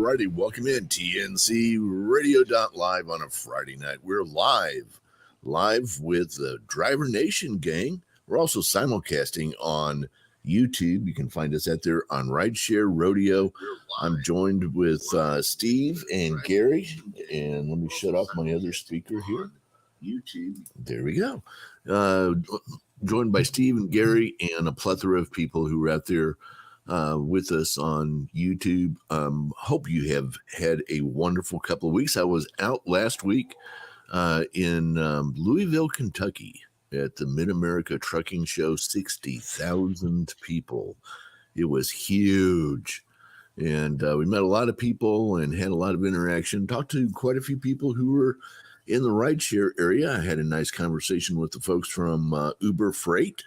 righty, welcome in TNCradio.live on a Friday night. We're live with the Driver Nation gang. We're also simulcasting on YouTube. You can find us out there on Rideshare Rodeo. I'm joined with Steve and Gary, and let me shut off my other speaker here. YouTube. There we go. Joined by Steve and Gary and a plethora of people who are out there with us on YouTube. Hope you have had a wonderful couple of weeks. I was out last week in Louisville, Kentucky at the Mid-America Trucking Show. 60,000 people. It was huge. And we met a lot of people and had a lot of interaction. Talked to quite a few people who were in the rideshare area. I had a nice conversation with the folks from Uber Freight,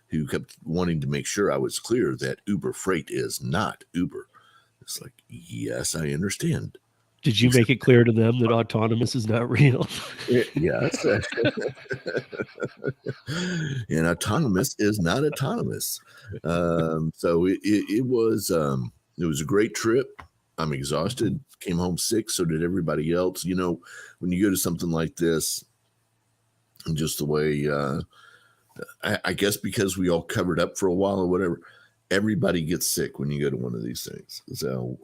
who kept wanting to make sure I was clear that Uber Freight is not Uber. It's like, yes, I understand. Did you make it clear to them that autonomous is not real? Yes. And autonomous is not autonomous. So it was a great trip. I'm exhausted. Came home sick. So did everybody else. You know, when you go to something like this, just the way, I guess because we all covered up for a while or whatever, everybody gets sick when you go to one of these things. So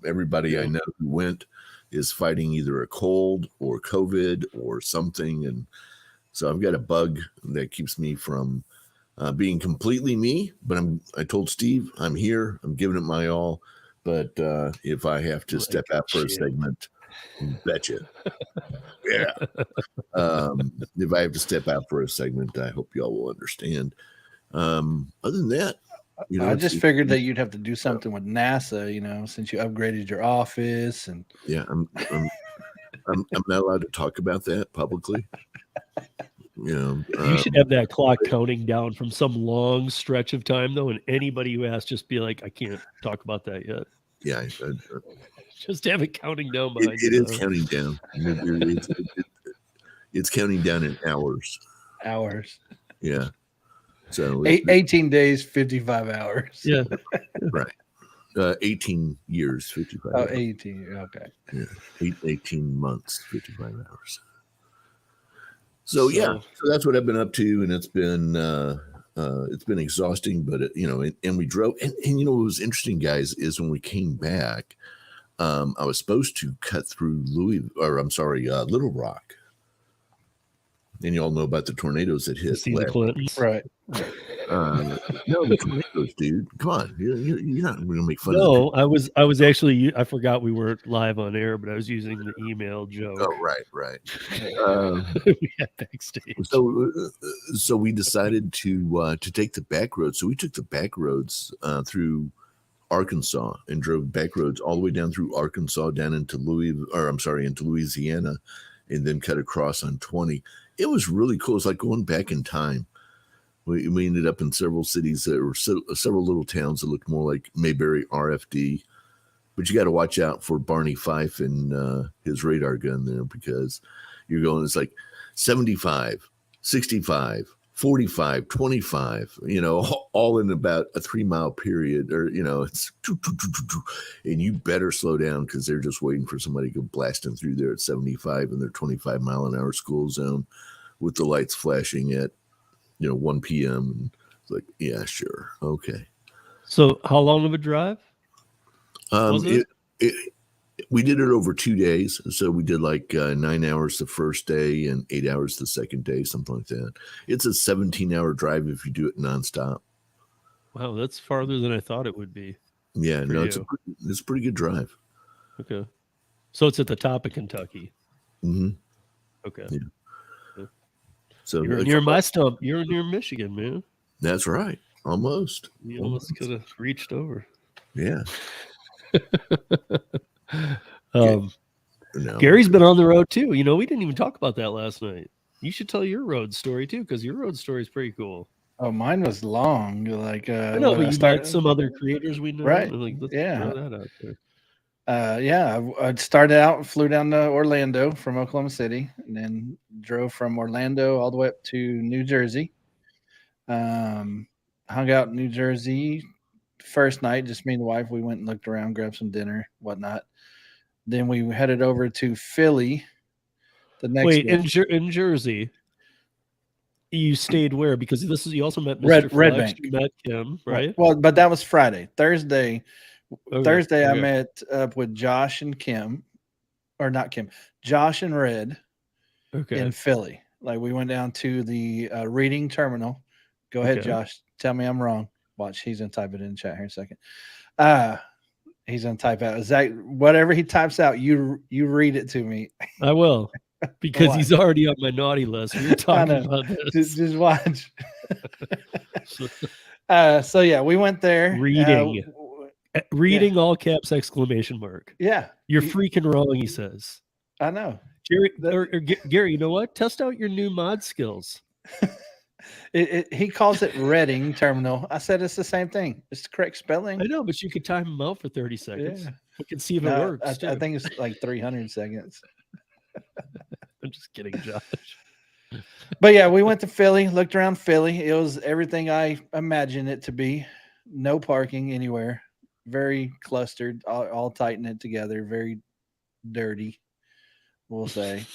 everybody I know who went is fighting either a cold or COVID or something. And so I've got a bug that keeps me from being completely me. But I told Steve, I'm here. I'm giving it my all. But if I have to step out for a segment, betcha. Yeah. If I have to step out for a segment, I hope y'all will understand. Other than that, you know, I just figured that you'd have to do something with NASA, you know, since you upgraded your office. And yeah, I'm not allowed to talk about that publicly. You know, you should have that clock counting down from some long stretch of time, though, and anybody who asks, just be like, I can't talk about that yet. Yeah, just have it counting down behind it is counting down. It's counting down in hours. Yeah. So 18 days, 55 hours. Yeah. Right. 18 years, 55 hours. 18. Okay. Yeah. 18 months, 55 hours. So yeah, so that's what I've been up to, and it's been exhausting, but and we drove, and you know what was interesting, guys, is when we came back, I was supposed to cut through Little Rock. And you all know about the tornadoes that hit. The Clintons. Right. No, the tornadoes, dude. Come on. You're not going to make fun of No, I was actually, I forgot we were live on air, but I was using the email joke. Oh, right. We had backstage. So we decided to take the back roads. So we took the back roads through Arkansas and drove back roads all the way down through Arkansas, down into Louisiana, and then cut across on 20. It was really cool. It's like going back in time. We ended up in several cities that were several little towns that looked more like Mayberry RFD. But you got to watch out for Barney Fife and his radar gun there, because you're going, it's like 75, 65, 45, 25, you know, all in about a 3 mile period, or, you know, it's, and you better slow down because they're just waiting for somebody to go blasting through there at 75 in their 25 mile an hour school zone with the lights flashing at, 1 p.m. And it's like, yeah, sure. Okay. So how long of a drive? We did it over 2 days. So we did like 9 hours the first day and 8 hours the second day, something like that. It's a 17-hour drive if you do it nonstop. Wow, that's farther than I thought it would be. Yeah, no, it's a pretty good drive. Okay. So it's at the top of Kentucky. Mm-hmm. Okay. Yeah. So you're near my stump. You're near Michigan, man. That's right. Almost. You almost could have reached over. Yeah. No. Gary's been on the road too. We didn't even talk about that last night. You should tell your road story too, because your road story is pretty cool. Oh, mine was long. Like I know, but you got some other creators we know. Right. Like, let's yeah. throw that out there. I started out, flew down to Orlando from Oklahoma City, and then drove from Orlando all the way up to New Jersey. Hung out in New Jersey first night, just me and the wife. We went and looked around, grabbed some dinner, whatnot. Then we headed over to Philly the next Wait, day. in Jersey, you stayed where? Because you also met Mr. Red Flex, Bank. you met Kim, right? Well, but that was Friday. Thursday, Okay. I met up with Josh and Kim, or not Kim, Josh and Red in Philly. Like we went down to the reading terminal. Go ahead, Josh. Tell me I'm wrong. Watch, he's gonna type it in the chat here in a second. He's gonna type out Zach. Whatever he types out, you read it to me. I will, because he's already on my naughty list. We were talking about this. Just watch. So yeah, we went there. Reading all caps exclamation mark. Yeah, you're freaking wrong. He says. I know. Gary, Gary, you know what? Test out your new mod skills. He calls it Reading Terminal. I said it's the same thing. It's the correct spelling. I know, but you could time him out for 30 seconds. Yeah. We can see if it works. I think it's like 300 seconds. I'm just kidding, Josh. But yeah, we went to Philly, looked around Philly. It was everything I imagined it to be. No parking anywhere. Very clustered, all tight knit together. Very dirty, we'll say.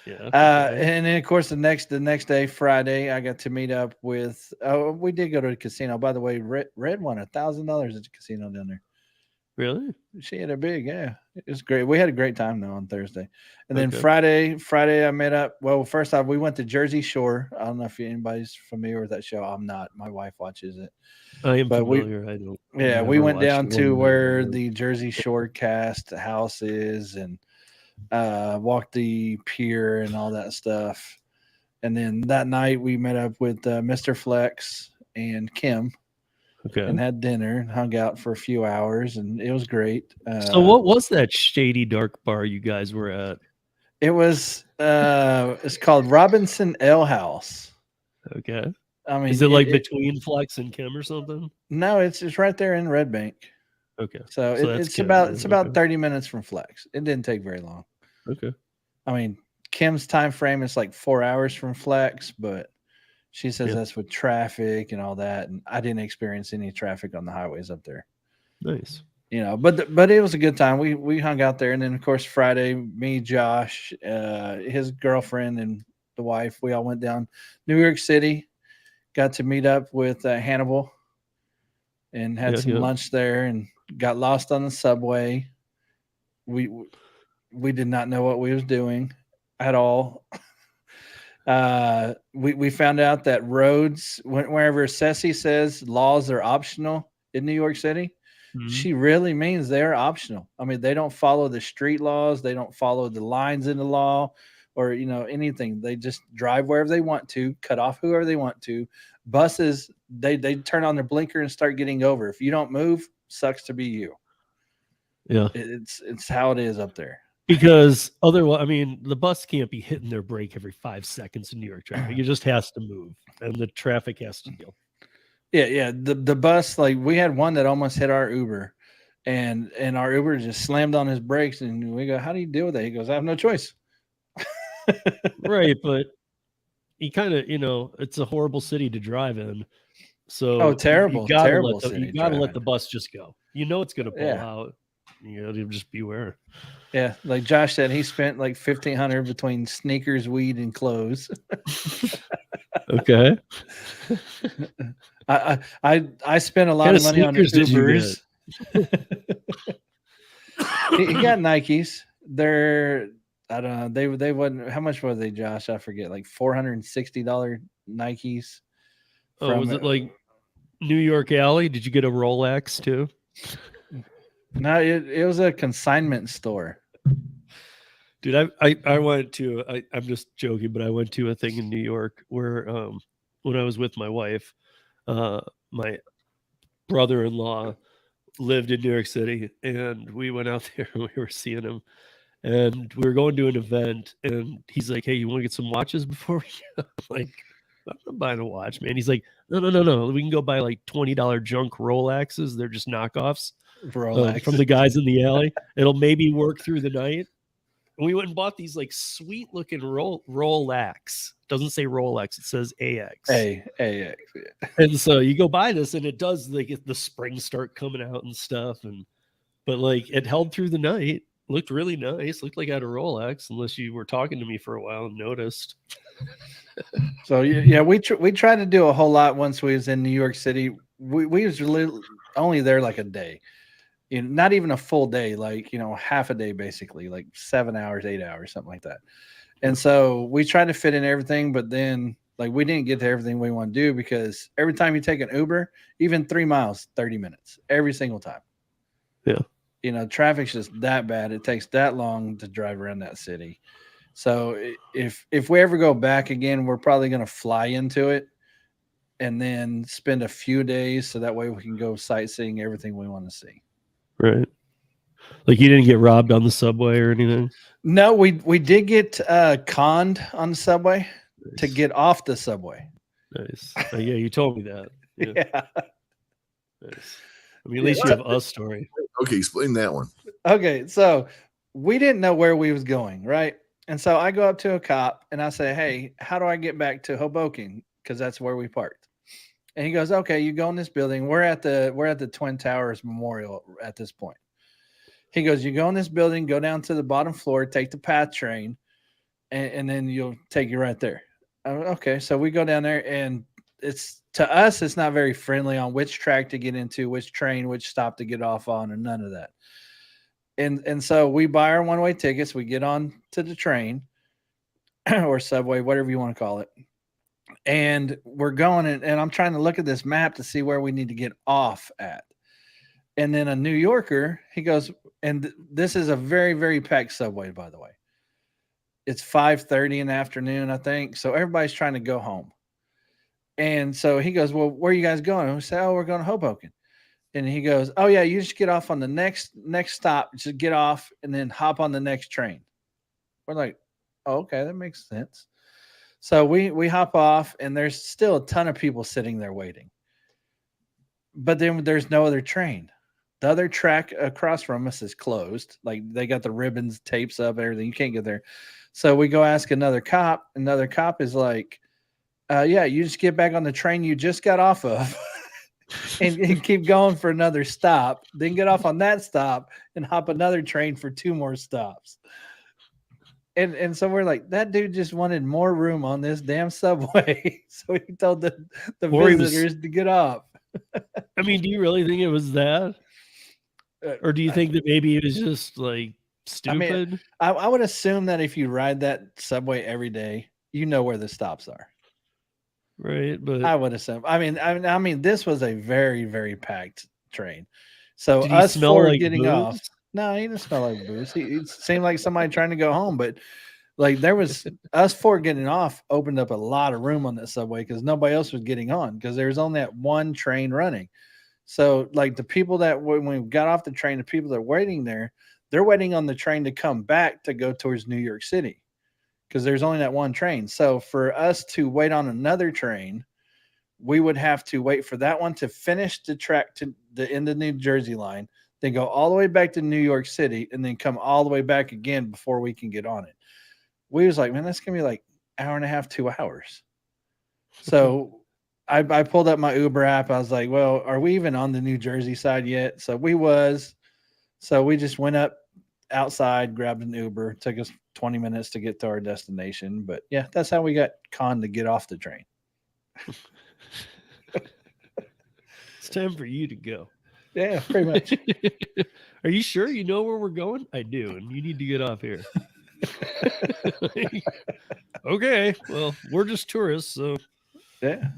Yeah. And then of course the next day, Friday, I got to meet up with. We did go to the casino. By the way, Red won $1,000 at the casino down there. Really? She had a big, yeah. It was great. We had a great time though on Thursday, and then Friday I met up. Well, first off, we went to Jersey Shore. I don't know if anybody's familiar with that show. I'm not. My wife watches it. I am familiar. I don't. Yeah, we went down to where the Jersey Shore cast house is, and walked the pier and all that stuff. And then that night we met up with Mr. Flex and Kim. And had dinner and hung out for a few hours, and it was great. So what was that shady dark bar you guys were at? It was it's called Robinson Ale House. Okay. I mean, is it like between Flex and Kim or something? No, it's right there in Red Bank. Okay. So it's about 30 minutes from Flex. It didn't take very long. Okay. I mean, Kim's time frame is like 4 hours from Flex, but she says that's with traffic and all that, and I didn't experience any traffic on the highways up there. Nice, but it was a good time. We hung out there, and then of course Friday, me, Josh, his girlfriend, and the wife, we all went down New York City, got to meet up with Hannibal, and had some lunch there, and got lost on the subway. We did not know what we was doing at all. We found out that roads, wherever Ceci says laws are optional in New York City, she really means they're optional. I mean, they don't follow the street laws. They don't follow the lines in the law or, anything. They just drive wherever they want to, cut off whoever they want to. Buses, they turn on their blinker and start getting over. If you don't move, sucks to be you. Yeah. It's how it is up there. Because otherwise, I mean, the bus can't be hitting their brake every 5 seconds in New York traffic. It just has to move, and the traffic has to go. Yeah. The bus, like we had one that almost hit our Uber, and our Uber just slammed on his brakes, and we go, "How do you deal with that?" He goes, "I have no choice." Right, but he kind of, it's a horrible city to drive in. So terrible! You gotta let the bus just go. It's going to pull out. You got to just beware. Yeah, like Josh said, he spent like $1,500 between sneakers, weed, and clothes. Okay. I spent a lot of money on Ubers. He got Nikes. They're, I don't know. They wasn't. How much were they, Josh? I forget. Like $460 Nikes. Was it like New York Alley? Did you get a Rolex too? No, it was a consignment store. Dude, I went to, I'm just joking, but I went to a thing in New York where when I was with my wife, my brother-in-law lived in New York City, and we went out there and we were seeing him, and we were going to an event, and he's like, "Hey, you want to get some watches before we go?" I'm like, "I'm not buying a watch, man." He's like, No. We can go buy like $20 junk Rolexes. They're just knockoffs from the guys in the alley. It'll maybe work through the night. And we went and bought these like sweet looking Rolex. Doesn't say Rolex, it says AX. AX. Yeah. And so you go buy this, and it does like the springs start coming out and stuff, and but like it held through the night. Looked really nice. Looked like I had a Rolex, unless you were talking to me for a while and noticed. So yeah, we tried to do a whole lot once we was in New York City. We was only there like a day, not even a full day, like half a day basically, like 7 hours, 8 hours, something like that. And so we tried to fit in everything, but then like we didn't get to everything we want to do because every time you take an Uber, even 3 miles, 30 minutes every single time. Yeah. Traffic's just that bad. It takes that long to drive around that city. So if we ever go back again, we're probably going to fly into it and then spend a few days so that way we can go sightseeing everything we want to see. Right. Like you didn't get robbed on the subway or anything? No, we did get conned on the subway to get off the subway. Nice. Yeah, you told me that. Yeah. Yeah. Nice. I mean, at least you have a story. Okay, explain that one. Okay, so we didn't know where we was going, right? And so I go up to a cop and I say, "Hey, how do I get back to Hoboken? Because that's where we parked." And he goes, "Okay, you go in this building. We're at the Twin Towers Memorial at this point." He goes, "You go in this building, go down to the bottom floor, take the PATH train, and then you'll take you right there." Okay, so we go down there, and to us, it's not very friendly on which track to get into, which train, which stop to get off on, and none of that. And so we buy our one-way tickets. We get on to the train or subway, whatever you want to call it. And we're going, and I'm trying to look at this map to see where we need to get off at. And then a New Yorker, he goes, and this is a very, very packed subway, by the way. It's 5:30 in the afternoon, I think. So everybody's trying to go home. And so he goes, "Well, where are you guys going?" And we say, "Oh, we're going to Hoboken." And he goes, "Oh yeah, you just get off on the next stop. Just get off and then hop on the next train." We're like, "Oh, okay, that makes sense." So we hop off, and there's still a ton of people sitting there waiting. But then there's no other train. The other track across from us is closed. Like they got the ribbons, tapes up, everything. You can't get there. So we go ask another cop. Another cop is like, "Yeah, you just get back on the train you just got off of." and keep going for another stop, then get off on that stop and hop another train for 2 more stops. And so we're like, that dude just wanted more room on this damn subway. So he told the visitors to get off. I mean, do you really think it was that? Or do you think that maybe it was just like stupid? I mean, I would assume that if you ride that subway every day, you know where the stops are. Right, but I would assume. I mean, this was a very, very packed train. So did us smell four like getting booze? off. No, he didn't smell like booze. It seemed like somebody trying to go home, but like there was us four getting off opened up a lot of room on that subway because nobody else was getting on because there was only that one train running. So like the people that when we got off the train, the people that are waiting there, they're waiting on the train to come back to go towards New York City because there's only that one train. So for us to wait on another train, we would have to wait for that one to finish the track to the end of the New Jersey line, then go all the way back to New York City, and then come all the way back again before we can get on it. We was like, man, that's going to be like hour and a half, 2 hours. So I pulled up my Uber app. I was like, well, are we even on the New Jersey side yet? So we was. So we just went up outside, grabbed an Uber. It took us 20 minutes to get to our destination. But yeah, that's how we got conned to get off the train. It's time for you to go. Yeah, pretty much. Are you sure you know where we're going? I do, and you need to get off here. Okay, well, we're just tourists, so yeah.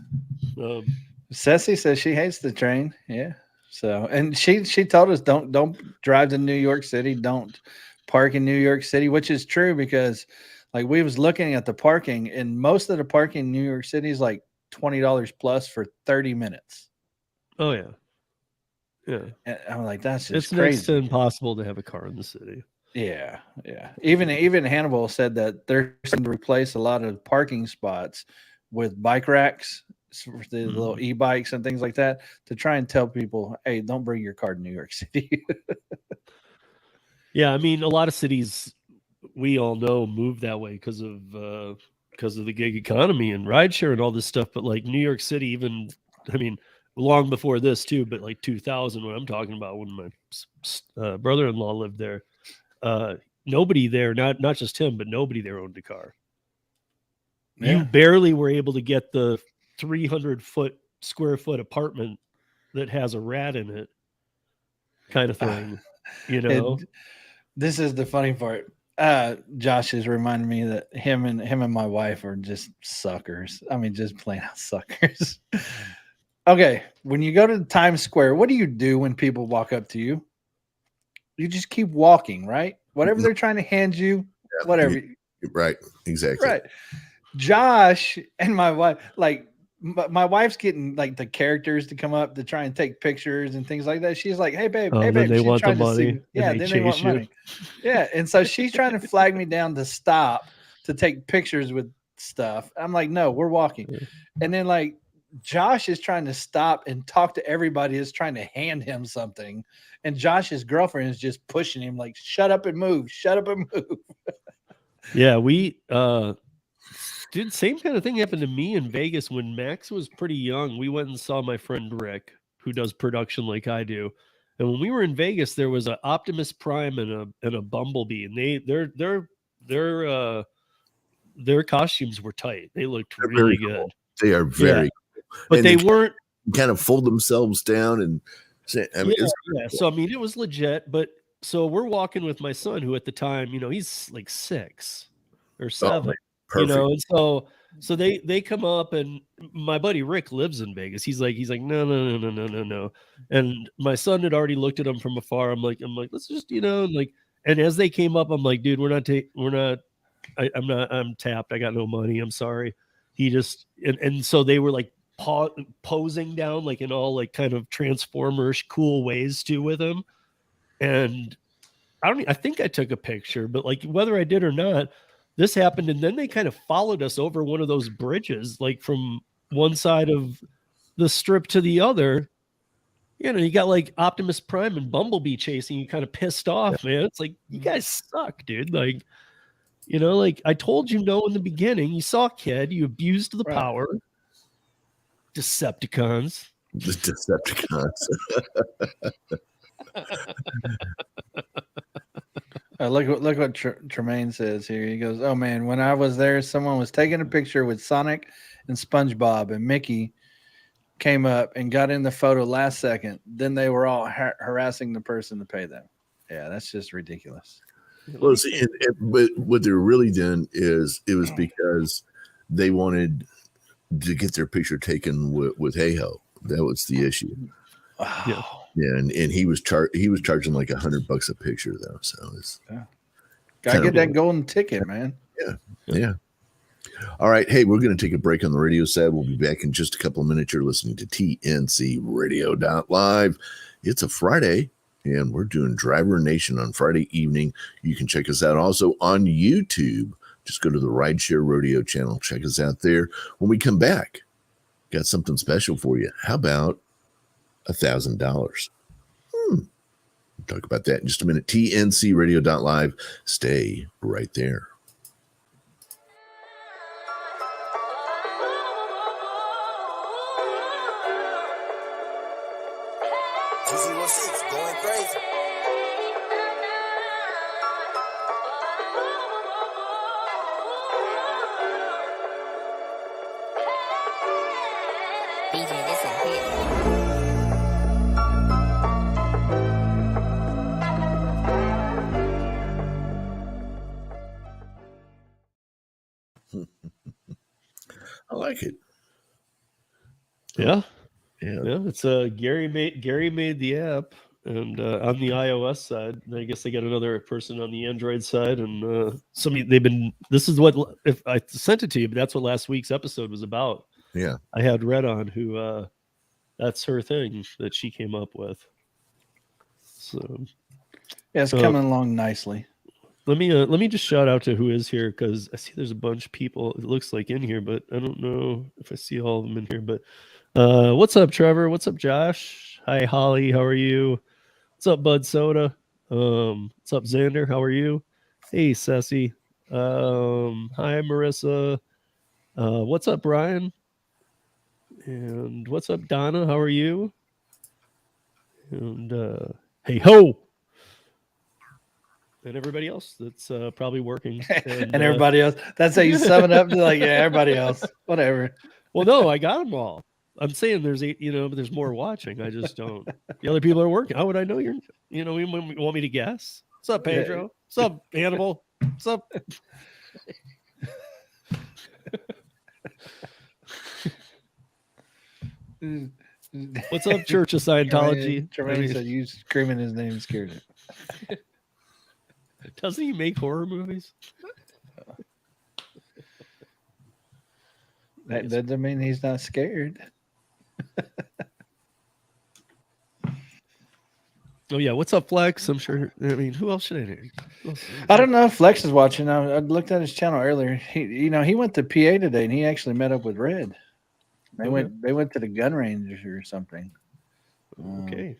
Ceci says she hates the train. Yeah. So, and she told us don't drive to New York City, don't park in New York City, which is true because like we was looking at the parking, and most of the parking in New York City is like $20 plus for 30 minutes. Oh yeah. Yeah. And I'm like, that's just it's crazy. Next to impossible to have a car in the city. Yeah, yeah. Even Hannibal said that they're going to replace a lot of parking spots with bike racks for the little e-bikes and things like that to try and tell people, hey, don't bring your car to New York City. Yeah, I mean, a lot of cities we all know move that way because of the gig economy and rideshare and all this stuff. But like New York City, even, I mean, long before this too, but like 2000, what I'm talking about, when my brother-in-law lived there, nobody there, not just him, but nobody there owned a car. Yeah. You barely were able to get the 300 square foot apartment that has a rat in it, kind of thing. You know, this is the funny part. Josh is reminding me that him and my wife are just suckers. I mean, just plain out suckers. Okay, when you go to Times Square, what do you do when people walk up to you? You just keep walking, right? Whatever they're trying to hand you, whatever. Right, exactly. Right. Josh and my wife, like my wife's getting like the characters to come up to try and take pictures and things like that. She's like, "Hey babe, hey babe." Then they she's want the trying to money. see, yeah, then they want you. money. Yeah, and so she's trying to flag me down to stop to take pictures with stuff. I'm like, "No, we're walking." And then like Josh is trying to stop and talk to everybody that's trying to hand him something, and Josh's girlfriend is just pushing him like, "Shut up and move! Shut up and move!" Yeah, we dude, same kind of thing happened to me in Vegas when Max was pretty young. We went and saw my friend Rick, who does production like I do. And when we were in Vegas, there was an Optimus Prime and a Bumblebee, and their costumes were tight. They looked really good. Cool. They are very, but and they weren't kind of fold themselves down and say, I mean, yeah. So I mean, it was legit. But so we're walking with my son, who at the time, he's like 6 or 7. Perfect. And so they come up, and my buddy Rick lives in Vegas. He's like, no. And my son had already looked at him from afar. I'm like, let's just, and as they came up, I'm like, dude, I'm tapped. I got no money. I'm sorry. He just, and so they were like posing down, like in all like kind of Transformers cool ways too with him. And I think I took a picture, but like whether I did or not, this happened, and then they kind of followed us over one of those bridges, like from one side of the strip to the other. You got like Optimus Prime and Bumblebee chasing you, kind of pissed off, man. It's like, you guys suck, dude. Like, like I told you no in the beginning. You saw Kid, you abused the power. Decepticons. The Decepticons. Look what Tremaine says here. He goes, "Oh man, when I was there, someone was taking a picture with Sonic and SpongeBob, and Mickey came up and got in the photo last second. Then they were all harassing the person to pay them. Yeah, that's just ridiculous." Well, see, but what they're really doing is it was because they wanted to get their picture taken with Hey-Ho. That was the issue. Yeah. Yeah, and he was charging like $100 a picture though, so it's gotta get that golden ticket, man. Yeah. All right, hey, we're going to take a break on the radio side. We'll be back in just a couple of minutes. You're listening to TNCradio.live. It's a Friday, and we're doing Driver Nation on Friday evening. You can check us out also on YouTube. Just go to the Rideshare Rodeo channel. Check us out there. When we come back, got something special for you. How about $1,000? Talk about that in just a minute. TNCradio.live. Stay right there. Going crazy. DJ, this a hit. I like it. Yeah. Yeah. It's Gary made the app, and on the iOS side, and I guess they got another person on the Android side, and this is what, if I sent it to you, but that's what last week's episode was about. Yeah. I had Red on, who that's her thing that she came up with. So yeah, it's coming along nicely. Let me just shout out to who is here, because I see there's a bunch of people, it looks like, in here, but I don't know if I see all of them in here. But what's up, Trevor? What's up, Josh? Hi, Holly. How are you? What's up, Bud Soda? What's up, Xander? How are you? Hey, Ceci. Hi, Marissa. What's up, Brian? And what's up, Donna? How are you? And hey ho. And everybody else that's probably working. And everybody else. That's how you sum it up to like, yeah, everybody else. Whatever. Well, no, I got them all. I'm saying there's but there's more watching. I just don't. The other people are working. How would I know you're? You want me to guess? What's up, Pedro? What's up, Hannibal? What's up? What's up, Church of Scientology? Tremaine said you screaming his name scared it. Doesn't he make horror movies? That doesn't mean he's not scared. Oh yeah, what's up, Flex? I'm sure. I mean, who else should I know? I don't know if Flex is watching. I looked at his channel earlier. He went to PA today, and he actually met up with Red. They went to the gun range or something. Okay.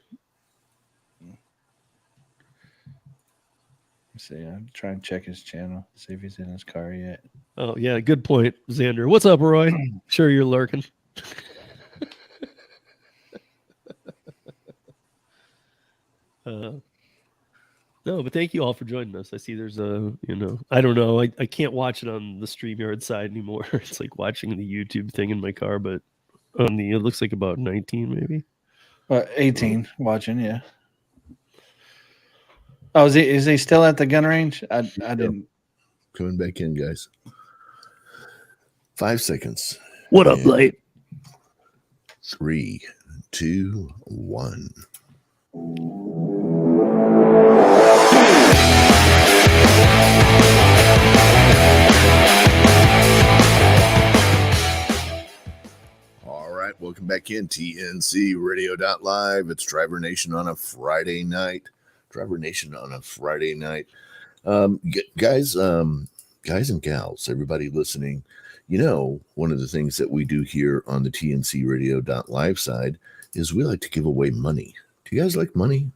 Let's see. I'm trying to check his channel, see if he's in his car yet. Oh yeah, good point, Xander. What's up, Roy? Sure, you're lurking. No, but thank you all for joining us. I see there's I don't know. I can't watch it on the StreamYard side anymore. It's like watching the YouTube thing in my car, but it looks like about 19 maybe. 18 watching, yeah. Oh, is he still at the gun range? I didn't. Coming back in, guys. 5 seconds. What up, Light? 3, 2, 1. All right, welcome back in TNCradio.live. It's Driver Nation on a Friday night. Guys and gals, everybody listening, one of the things that we do here on the TNCradio.live side is we like to give away money. Do you guys like money?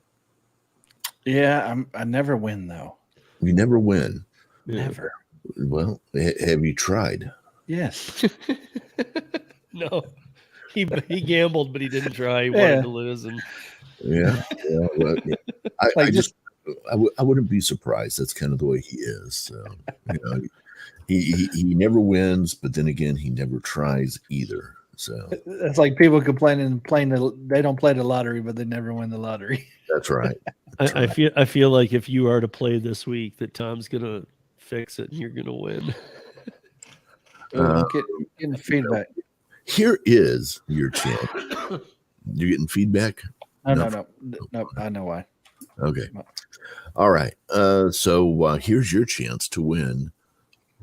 Yeah, I never win though. You never win. Never. Well, have you tried? Yes. No, he gambled, but he didn't try. He wanted to lose, and well, I wouldn't be surprised. That's kind of the way he is. So, he never wins, but then again, he never tries either. So that's like people complaining they don't play the lottery, but they never win the lottery. That's right. I feel like if you are to play this week, that Tom's gonna fix it and you're gonna win. Getting feedback. Here is your chance. You're getting feedback? No, I know why. Okay. All right. So here's your chance to win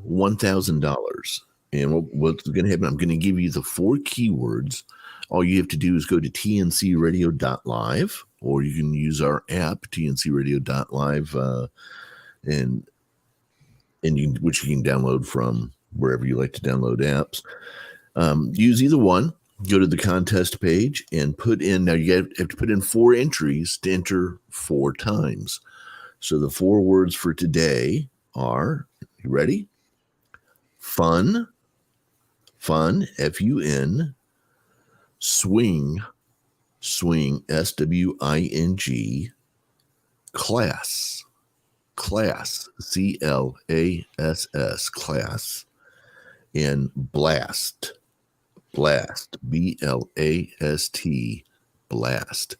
$1,000. And what's going to happen, I'm going to give you the 4 keywords. All you have to do is go to TNCradio.live, or you can use our app, TNCradio.live, which you can download from wherever you like to download apps. Use either one. Go to the contest page and put in. Now you have to put in 4 entries to enter 4 times. So the 4 words for today are, you ready? Fun, F-U-N, swing, S-W-I-N-G, class, C-L-A-S-S, class, and blast, B-L-A-S-T, blast.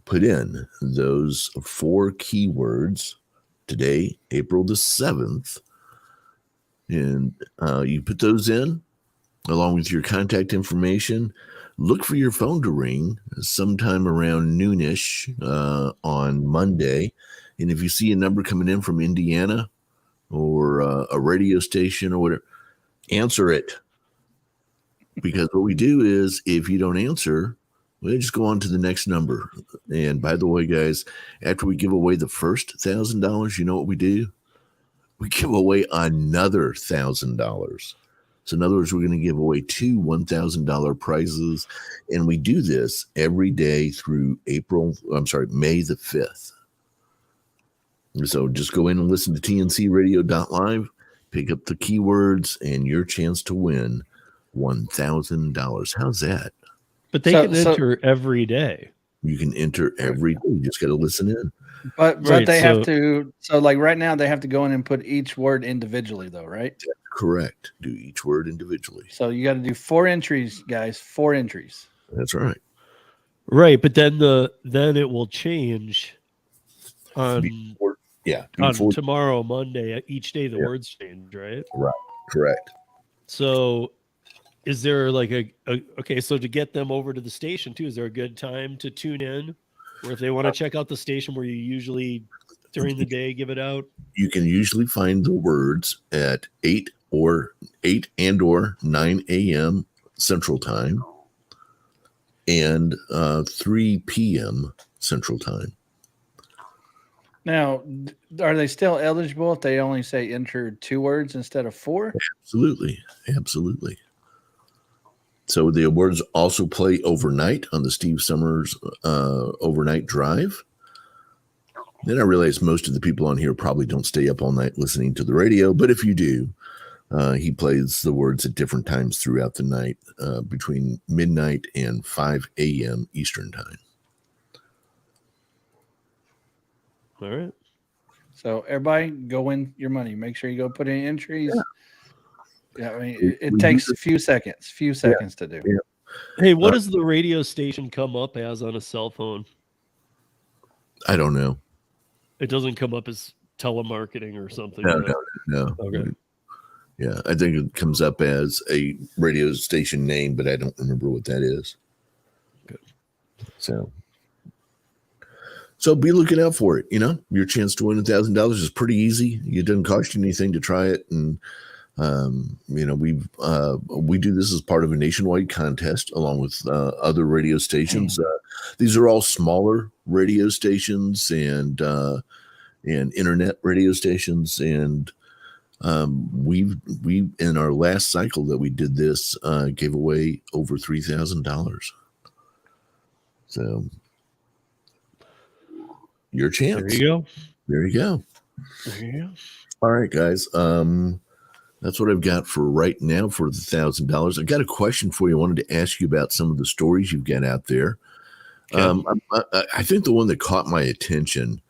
Put in those 4 keywords today, April the 7th, and you put those in along with your contact information. Look for your phone to ring sometime around noonish on Monday. And if you see a number coming in from Indiana or a radio station or whatever, answer it. Because what we do is, if you don't answer, we'll just go on to the next number. And by the way, guys, after we give away the first $1,000, you know what we do? We give away another $1,000. So in other words, we're going to give away 2 $1,000 prizes. And we do this every day through May the 5th. So just go in and listen to TNCradio.live, pick up the keywords, and your chance to win $1,000. How's that? But they can enter every day. You can enter every day. You just got to listen in. But they have to. So like right now, they have to go in and put each word individually, though, right? That's correct. Do each word individually. So you got to do 4 entries, guys. 4 entries. That's right. Right, but then it will change on tomorrow, Monday. Each day the words change, right? Right. Correct. So is there like okay, so to get them over to the station too, is there a good time to tune in? Or if they want to check out the station where you usually during the day give it out? You can usually find the words at 8 and or 9 a.m. Central Time and 3 p.m. Central Time. Now, are they still eligible if they only say enter 2 words instead of 4? Absolutely. Absolutely. So the awards also play overnight on the Steve Summers overnight drive. Then I realize most of the people on here probably don't stay up all night listening to the radio, but if you do, he plays the words at different times throughout the night between midnight and 5 a.m. Eastern Time. All right. So everybody go win your money. Make sure you go put in entries. Yeah, I mean, it takes a few seconds to do. Yeah. Hey, what does the radio station come up as on a cell phone? I don't know. It doesn't come up as telemarketing or something. No. Okay. Yeah, I think it comes up as a radio station name, but I don't remember what that is. Good. So be looking out for it. You know, your chance to win $1,000 is pretty easy. It doesn't cost you anything to try it, and you know, we do this as part of a nationwide contest along with other radio stations. These are all smaller radio stations and internet radio stations, and we in our last cycle that we did this gave away over $3,000. So your chance. There you go. All right, guys. That's what I've got for right now for the $1,000. I got a question for you. I wanted to ask you about some of the stories you've got out there. Okay. I think the one that caught my attention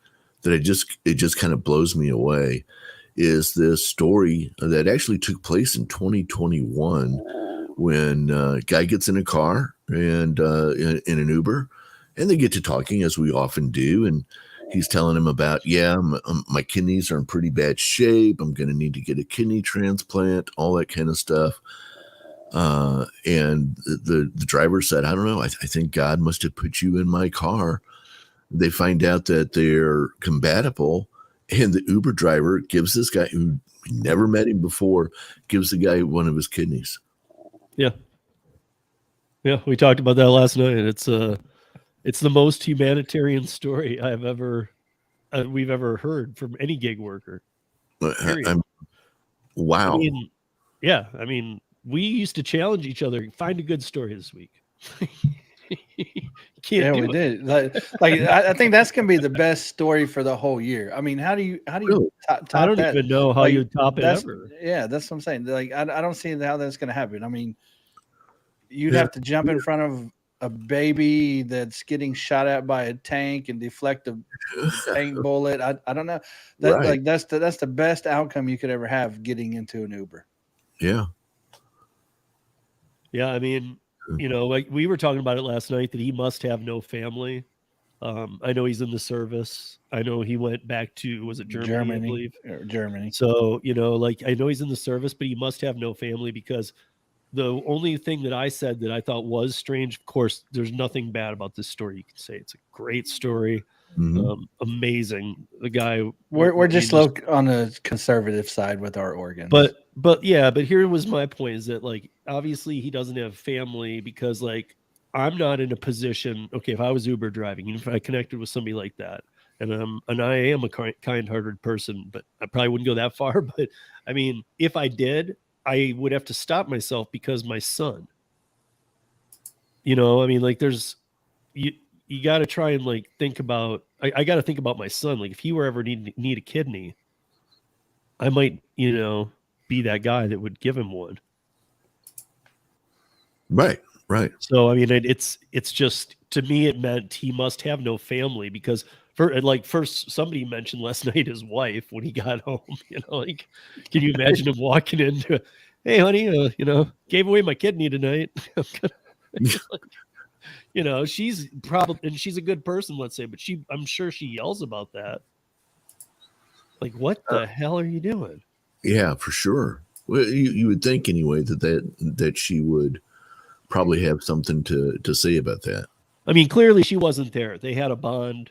that it just kind of blows me away is this story that actually took place in 2021 when a guy gets in a car and in an Uber, and they get to talking as we often do, and he's telling him about, my kidneys are in pretty bad shape. I'm going to need to get a kidney transplant, all that kind of stuff. And the driver said, I don't know. I think God must have put you in my car. They find out that they're compatible. And the Uber driver gives this guy who never met him before, gives the guy one of his kidneys. Yeah. Yeah. We talked about that last night. It's the most humanitarian story we've ever heard from any gig worker. Wow. I mean, we used to challenge each other. Find a good story this week. We did. Like I think that's gonna be the best story for the whole year. I mean, how do you really? top I don't that? Even know how you top it ever. Yeah, that's what I'm saying. Like I don't see how that's gonna happen. I mean, you'd have to jump in front of a baby that's getting shot at by a tank and deflect a tank bullet. I don't know. Like that's the best outcome you could ever have getting into an Uber. Yeah. Yeah, I mean, you know, like we were talking about it last night that he must have no family. I know he's in the service. I know he went back to, was it Germany? I believe. Germany. So, you know, like I know he's in the service, but he must have no family because the only thing that I said that I thought was strange, of course, there's nothing bad about this story. You can say it's a great story. Mm-hmm. Amazing. The guy. We're just on the conservative side with our organs. But here was my point is that like, obviously he doesn't have family because like, I'm not in a position. Okay. If I was Uber driving, if I connected with somebody like that and I am a kind-hearted person, but I probably wouldn't go that far. But I mean, if I did, I would have to stop myself because my son, you know, I mean, like you got to try and like think about, I got to think about my son. Like if he were ever need a kidney, I might, you know, be that guy that would give him one. Right. Right. So I mean, it's just, to me, it meant he must have no family, because first somebody mentioned last night his wife when he got home. Like, can you imagine him walking into, hey honey, gave away my kidney tonight. She's probably, and she's a good person, let's say, but I'm sure she yells about that. Like, what the hell are you doing? Yeah, for sure. Well, you would think anyway that she would probably have something to say about that. I mean, clearly she wasn't there. They had a bond.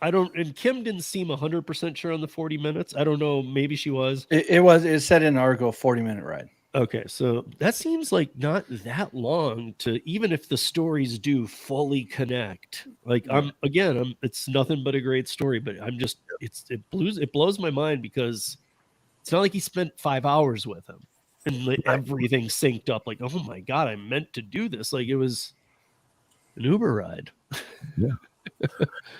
And Kim didn't seem 100% sure on the 40 minutes. I don't know. Maybe she was. It said in an article, 40-minute ride. Okay. So that seems like not that long even if the stories do fully connect. Like, it's nothing but a great story, but it blows my mind, because it's not like he spent 5 hours with him and everything synced up. Like, oh my God, I meant to do this. Like, it was an Uber ride. Yeah.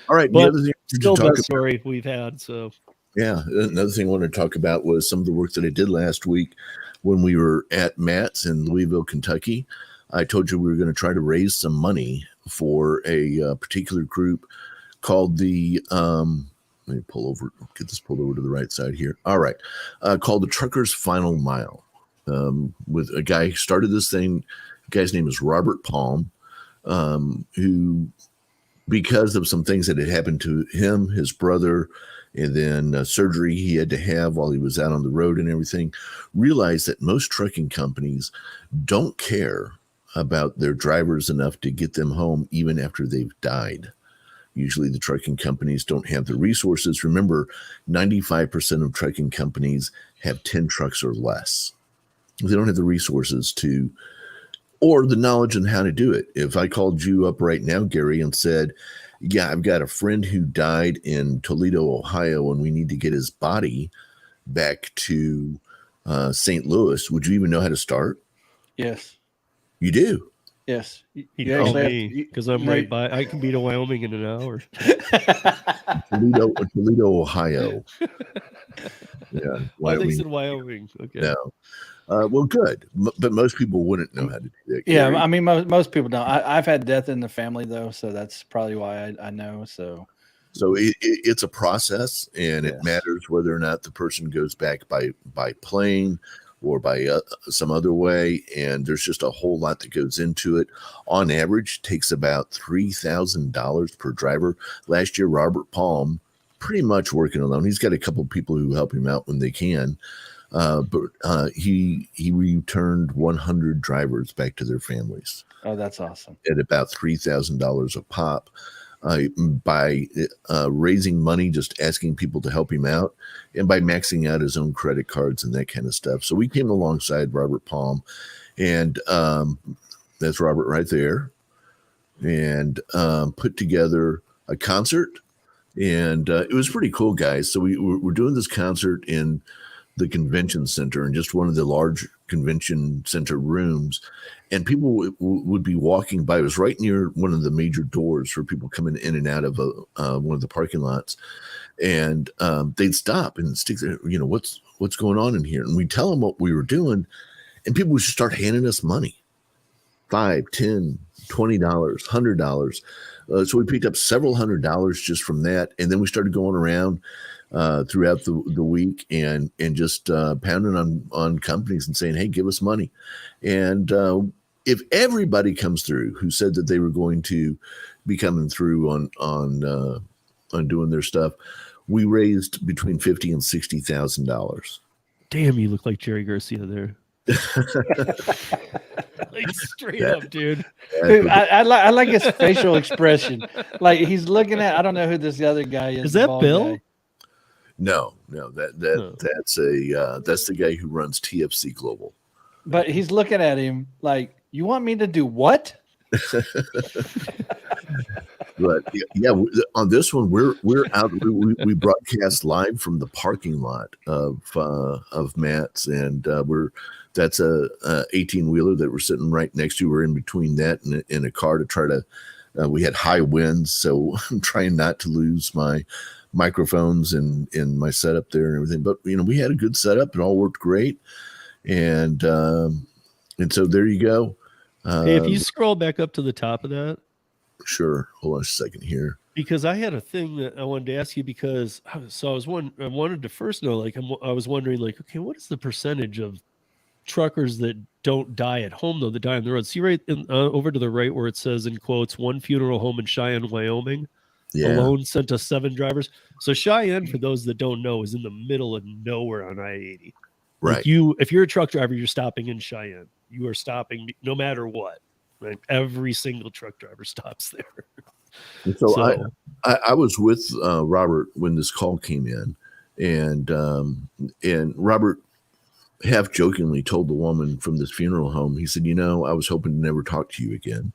All right. But the other thing still the best story we've had. So yeah, another thing I wanted to talk about was some of the work that I did last week when we were at Matt's in Louisville, Kentucky. I told you we were going to try to raise some money for a particular group called the let me get this pulled over to the right side here. All right. Called the Trucker's Final Mile, with a guy who started this thing. The guy's name is Robert Palm, who, because of some things that had happened to him, his brother, and then surgery he had to have while he was out on the road and everything, realized that most trucking companies don't care about their drivers enough to get them home even after they've died. Usually the trucking companies don't have the resources. Remember, 95% of trucking companies have 10 trucks or less. They don't have the resources or the knowledge on how to do it. If I called you up right now, Gary, and said, yeah, I've got a friend who died in Toledo, Ohio, and we need to get his body back to St. Louis, would you even know how to start? Yes. You do? Yes. He called me, because I'm right by. I can be to Wyoming in an hour. Toledo, Ohio. Yeah. Why they said Wyoming? Okay. No. Well, good. But most people wouldn't know how to do that. Yeah, I mean, most people don't. I've had death in the family, though, so that's probably why I know. So it's a process, and it matters whether or not the person goes back by plane or by some other way. And there's just a whole lot that goes into it. On average, it takes about $3,000 per driver. Last year, Robert Palm, pretty much working alone. He's got a couple of people who help him out when they can. But he returned 100 drivers back to their families. Oh, that's awesome. At about $3,000 a pop, by raising money, just asking people to help him out, and by maxing out his own credit cards and that kind of stuff. So we came alongside Robert Palm, and that's Robert right there, and put together a concert, and it was pretty cool, guys. So we're doing this concert in the convention center, in just one of the large convention center rooms, and people would be walking by. It was right near one of the major doors for people coming in and out of one of the parking lots, and they'd stop and stick there. What's going on in here? And we tell them what we were doing, and people would just start handing us money, $5, $10, $20, $100. So we picked up several $100s just from that, and then we started going around throughout the week and just pounding on companies and saying, hey, give us money. And if everybody comes through who said that they were going to be coming through on doing their stuff, we raised between $50,000 and $60,000. Damn, you look like Jerry Garcia there. Like, straight up, dude. Dude, I like his facial expression. Like, he's looking at, I don't know who this other guy is. Is that Bill? Guy. No, that's the guy who runs TFC Global. But he's looking at him like, you want me to do what? But yeah, on this one, we're out. We broadcast live from the parking lot of Matt's, and that's a 18-wheeler that we're sitting right next to. We're in between that and in a car to try to. We had high winds, so I'm trying not to lose my microphones and my setup there and everything. But we had a good setup. It all worked great, and so there you go. Hey, if you scroll back up to the top of that. Sure. Hold on a second here. Because I had a thing that I wanted to ask you because I wanted to first know, like, I was wondering, like, okay, what is the percentage of truckers that don't die at home, though, that die on the road? See right over to the right where it says, in quotes, one funeral home in Cheyenne, Wyoming, alone sent us 7 drivers. So Cheyenne, for those that don't know, is in the middle of nowhere on I-80. Right. Like if you're a truck driver, you're stopping in Cheyenne. You are stopping no matter what. Right? Every single truck driver stops there. And so I was with Robert when this call came in, and Robert half jokingly told the woman from this funeral home, he said, I was hoping to never talk to you again.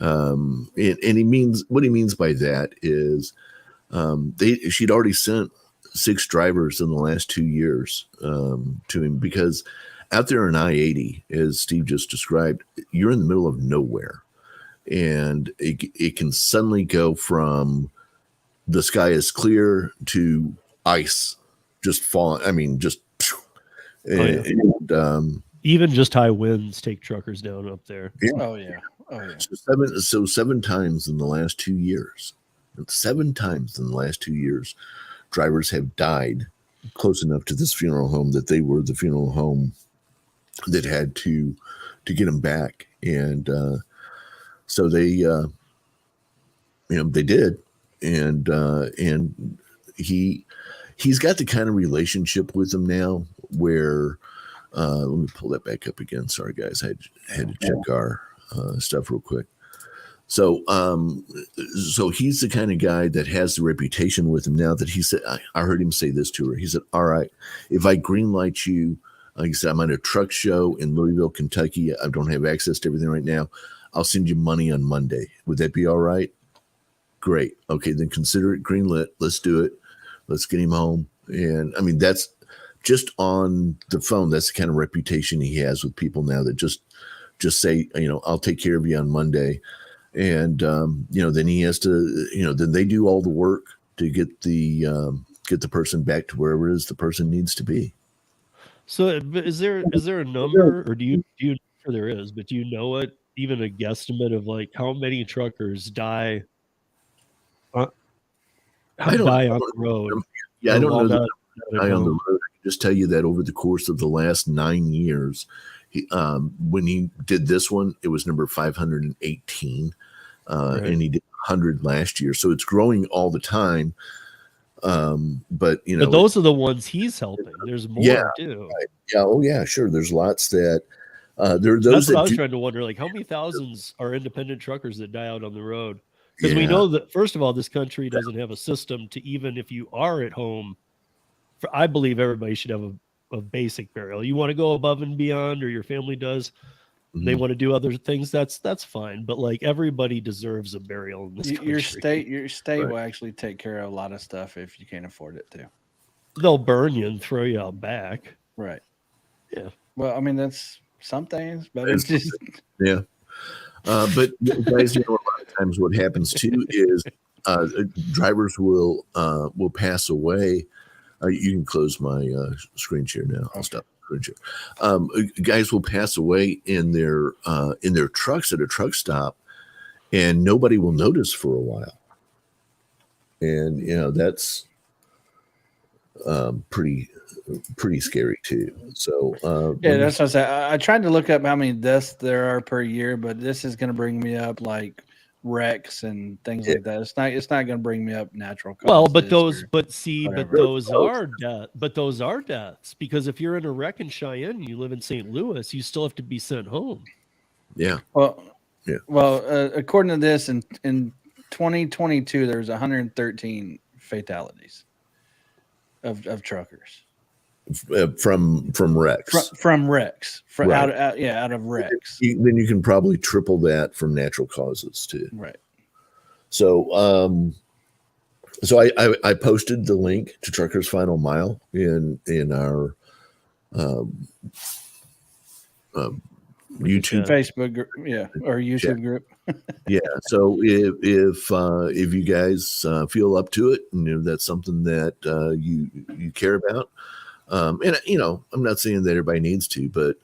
And he means, what he means by that is she'd already sent 6 drivers in the last 2 years to him, because out there in I-80, as Steve just described, you're in the middle of nowhere. And it can suddenly go from the sky is clear to ice just falling. I mean, just even just high winds take truckers down up there. Yeah. Oh yeah. So 7 times in the last 2 years. 7 times in the last 2 years, drivers have died close enough to this funeral home that they were the funeral home that had to get them back. And so they did, and he's got the kind of relationship with them now where let me pull that back up again. Sorry guys, I had to check our stuff real quick. So he's the kind of guy that has the reputation with him now that he said, I heard him say this to her. He said, all right, if I green light you, like I said, I'm at a truck show in Louisville, Kentucky. I don't have access to everything right now. I'll send you money on Monday. Would that be all right? Great. Okay, then consider it greenlit. Let's do it. Let's get him home. And I mean, that's just on the phone. That's the kind of reputation he has with people now that just say, I'll take care of you on Monday. And, then he has to, then they do all the work to get the person back to wherever it is the person needs to be. So is there a number, or do you sure there is, but do you know it, even a guesstimate of like how many truckers die on the road? Yeah, I don't know that die on the road. I can just tell you that over the course of the last 9 years, when he did this one, it was number 518, right. And he did 100 last year. So it's growing all the time. But those are the ones he's helping. There's more too. Right. Yeah. Oh yeah, sure. There's lots that there are those. That's what I was trying to wonder, like how many thousands are independent truckers that die out on the road? Because we know that, first of all, this country doesn't have a system to, even if you are at home, I believe everybody should have a basic burial. You want to go above and beyond, or your family does, they want to do other things, that's fine. But like everybody deserves a burial in this country. Your state will actually take care of a lot of stuff if you can't afford it to. They'll burn you and throw you out back. Right. Yeah. Well, I mean, that's some things, but it's just but guys, a lot of times what happens too is drivers will pass away. You can close my screen share now. I'll stop the screen share. Guys will pass away in their trucks at a truck stop, and nobody will notice for a while. And that's pretty scary too. So that's what I said. I tried to look up how many deaths there are per year, but this is going to bring me up like wrecks and things like that. It's not going to bring me up natural causes. Well, but those are deaths, because if you're in a wreck in Cheyenne and you live in St. Louis, you still have to be sent home. Yeah. Well, according to this, in 2022, there's 113 fatalities of truckers. From wrecks. From wrecks. Right. Out of wrecks. Then you can probably triple that from natural causes too. Right. So I posted the link to Truckers Final Mile in our YouTube, Facebook group, or YouTube group. Yeah. So if you guys feel up to it, and that's something that you care about, and I'm not saying that everybody needs to, but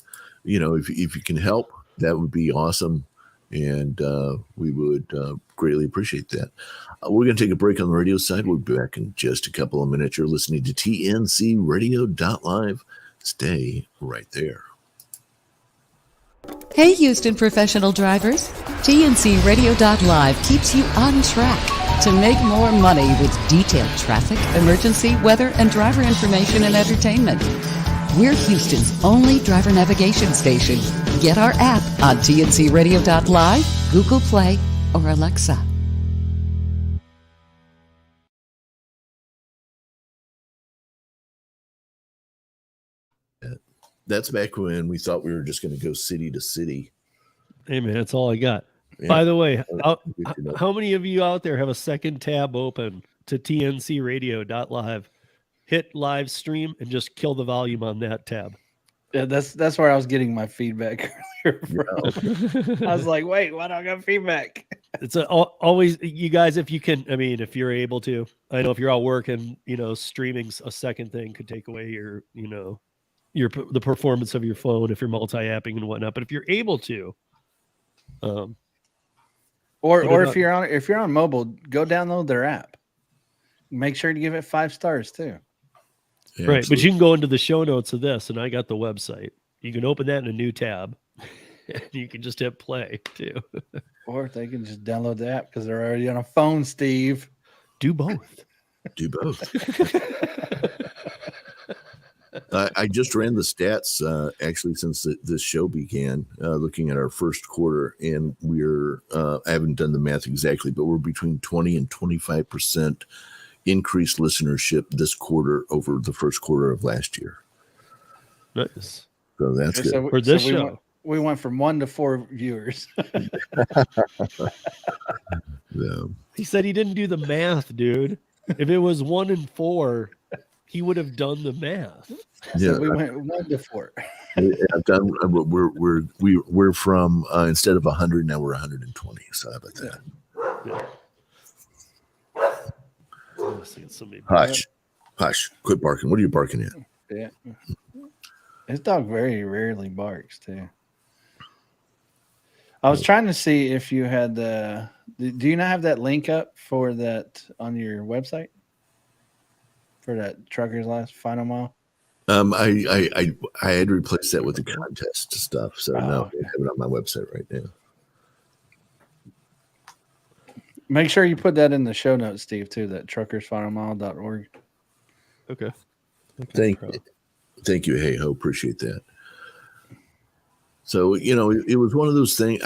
if you can help, that would be awesome. And we would greatly appreciate that. We're going to take a break on the radio side. We'll be back in just a couple of minutes. You're listening to TNCradio.live. Stay right there. Hey, Houston professional drivers. TNCradio.live keeps you on track to make more money with detailed traffic, emergency, weather, and driver information and entertainment. We're Houston's only driver navigation station. Get our app on TNCradio.live, Google Play, or Alexa. That's back when we thought we were just going to go city to city. Hey, man, that's all I got. Yeah. By the way, how many of you out there have a second tab open to TNCradio.live? Hit live stream and just kill the volume on that tab. Yeah, that's where I was getting my feedback earlier from. I was like, wait, why don't I got feedback? It's always, you guys, if you can, I mean, if you're able to, I know if you're out working, streaming a second thing could take away your, the performance of your phone if you're multi-apping and whatnot. But if you're able to, or if you're on mobile, go download their app. Make sure to give it 5 stars too. Yeah, right, absolutely. But you can go into the show notes of this, and I got the website. You can open that in a new tab. And you can just hit play too. Or they can just download the app because they're already on a phone, Steve. Do both. Do both. I just ran the stats actually since this show began, looking at our first quarter, and we're I haven't done the math exactly, but we're between 20 and 25% increased listenership this quarter over the first quarter of last year. Nice. So that's good. For this show. We went from 1 to 4 viewers. Yeah. He said he didn't do the math, dude. If it was 1 and 4, he would have done the math. Yeah, so we went 1 to 4. I've done. We're from instead of 100 now we're 120. So how about that? Yeah. Hush! Quit barking. What are you barking at? Yeah, his dog very rarely barks too. I was trying to see if you had the. Do you not have that link up for that on your website? For that Truckers Last Final Mile? I had replaced that with the contest stuff, so no, okay. I have it on my website right now. Make sure you put that in the show notes, Steve, too. That truckersfinalmile.org. Okay. Thank you. Hey ho, appreciate that. So it was one of those things.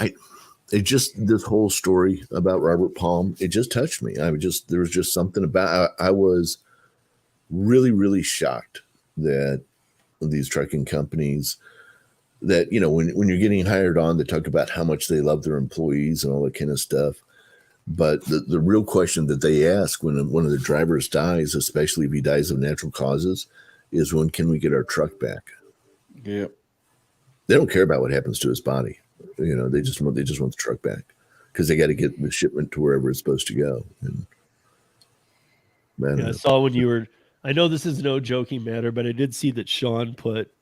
This whole story about Robert Palm, it just touched me. There was just something about. I was really, really shocked that these trucking companies that, when you're getting hired on, they talk about how much they love their employees and all that kind of stuff. But the real question that they ask when one of the drivers dies, especially if he dies of natural causes, is when can we get our truck back? Yep. They don't care about what happens to his body. They just want the truck back because they got to get the shipment to wherever it's supposed to go. And I saw when you were. I know this is no joking matter, but I did see that Sean put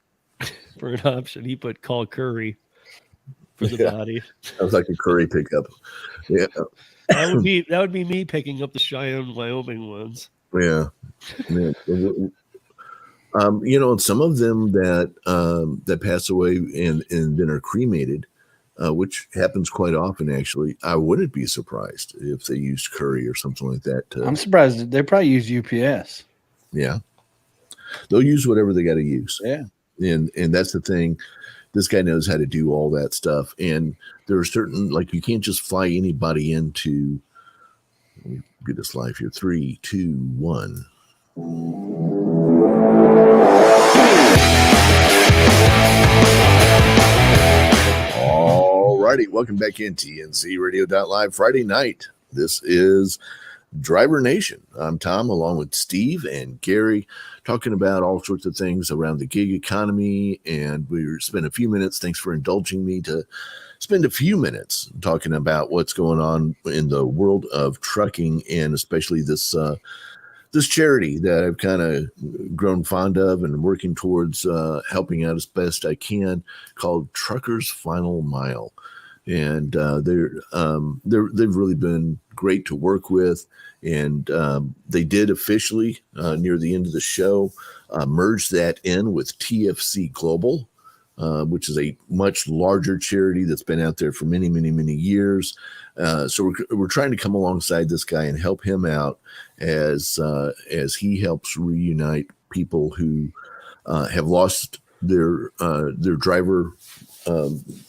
for an option. He put call Curry for the body. That was like a Curry pickup. Yeah. That would be me picking up the Cheyenne, Wyoming ones. Yeah. Some of them that pass away and then are cremated, which happens quite often. Actually, I wouldn't be surprised if they used Curry or something like that. I'm surprised they probably use UPS. Yeah, they'll use whatever they got to use. Yeah, and that's the thing. This guy knows how to do all that stuff. And there are certain, you can't just fly anybody into, let me get this live here. 3, 2, 1. All righty. Welcome back in TNCradio.live Friday night. This is Driver Nation. I'm Tom, along with Steve and Gary, talking about all sorts of things around the gig economy. And we spent a few minutes. Thanks for indulging me to spend a few minutes talking about what's going on in the world of trucking, and especially this charity that I've kind of grown fond of and working towards helping out as best I can, called Truckers Final Mile. And they've really been great to work with. And they did officially, near the end of the show, merge that in with TFC Global, which is a much larger charity that's been out there for many, many, many years. So we're trying to come alongside this guy and help him out as he helps reunite people who have lost their driver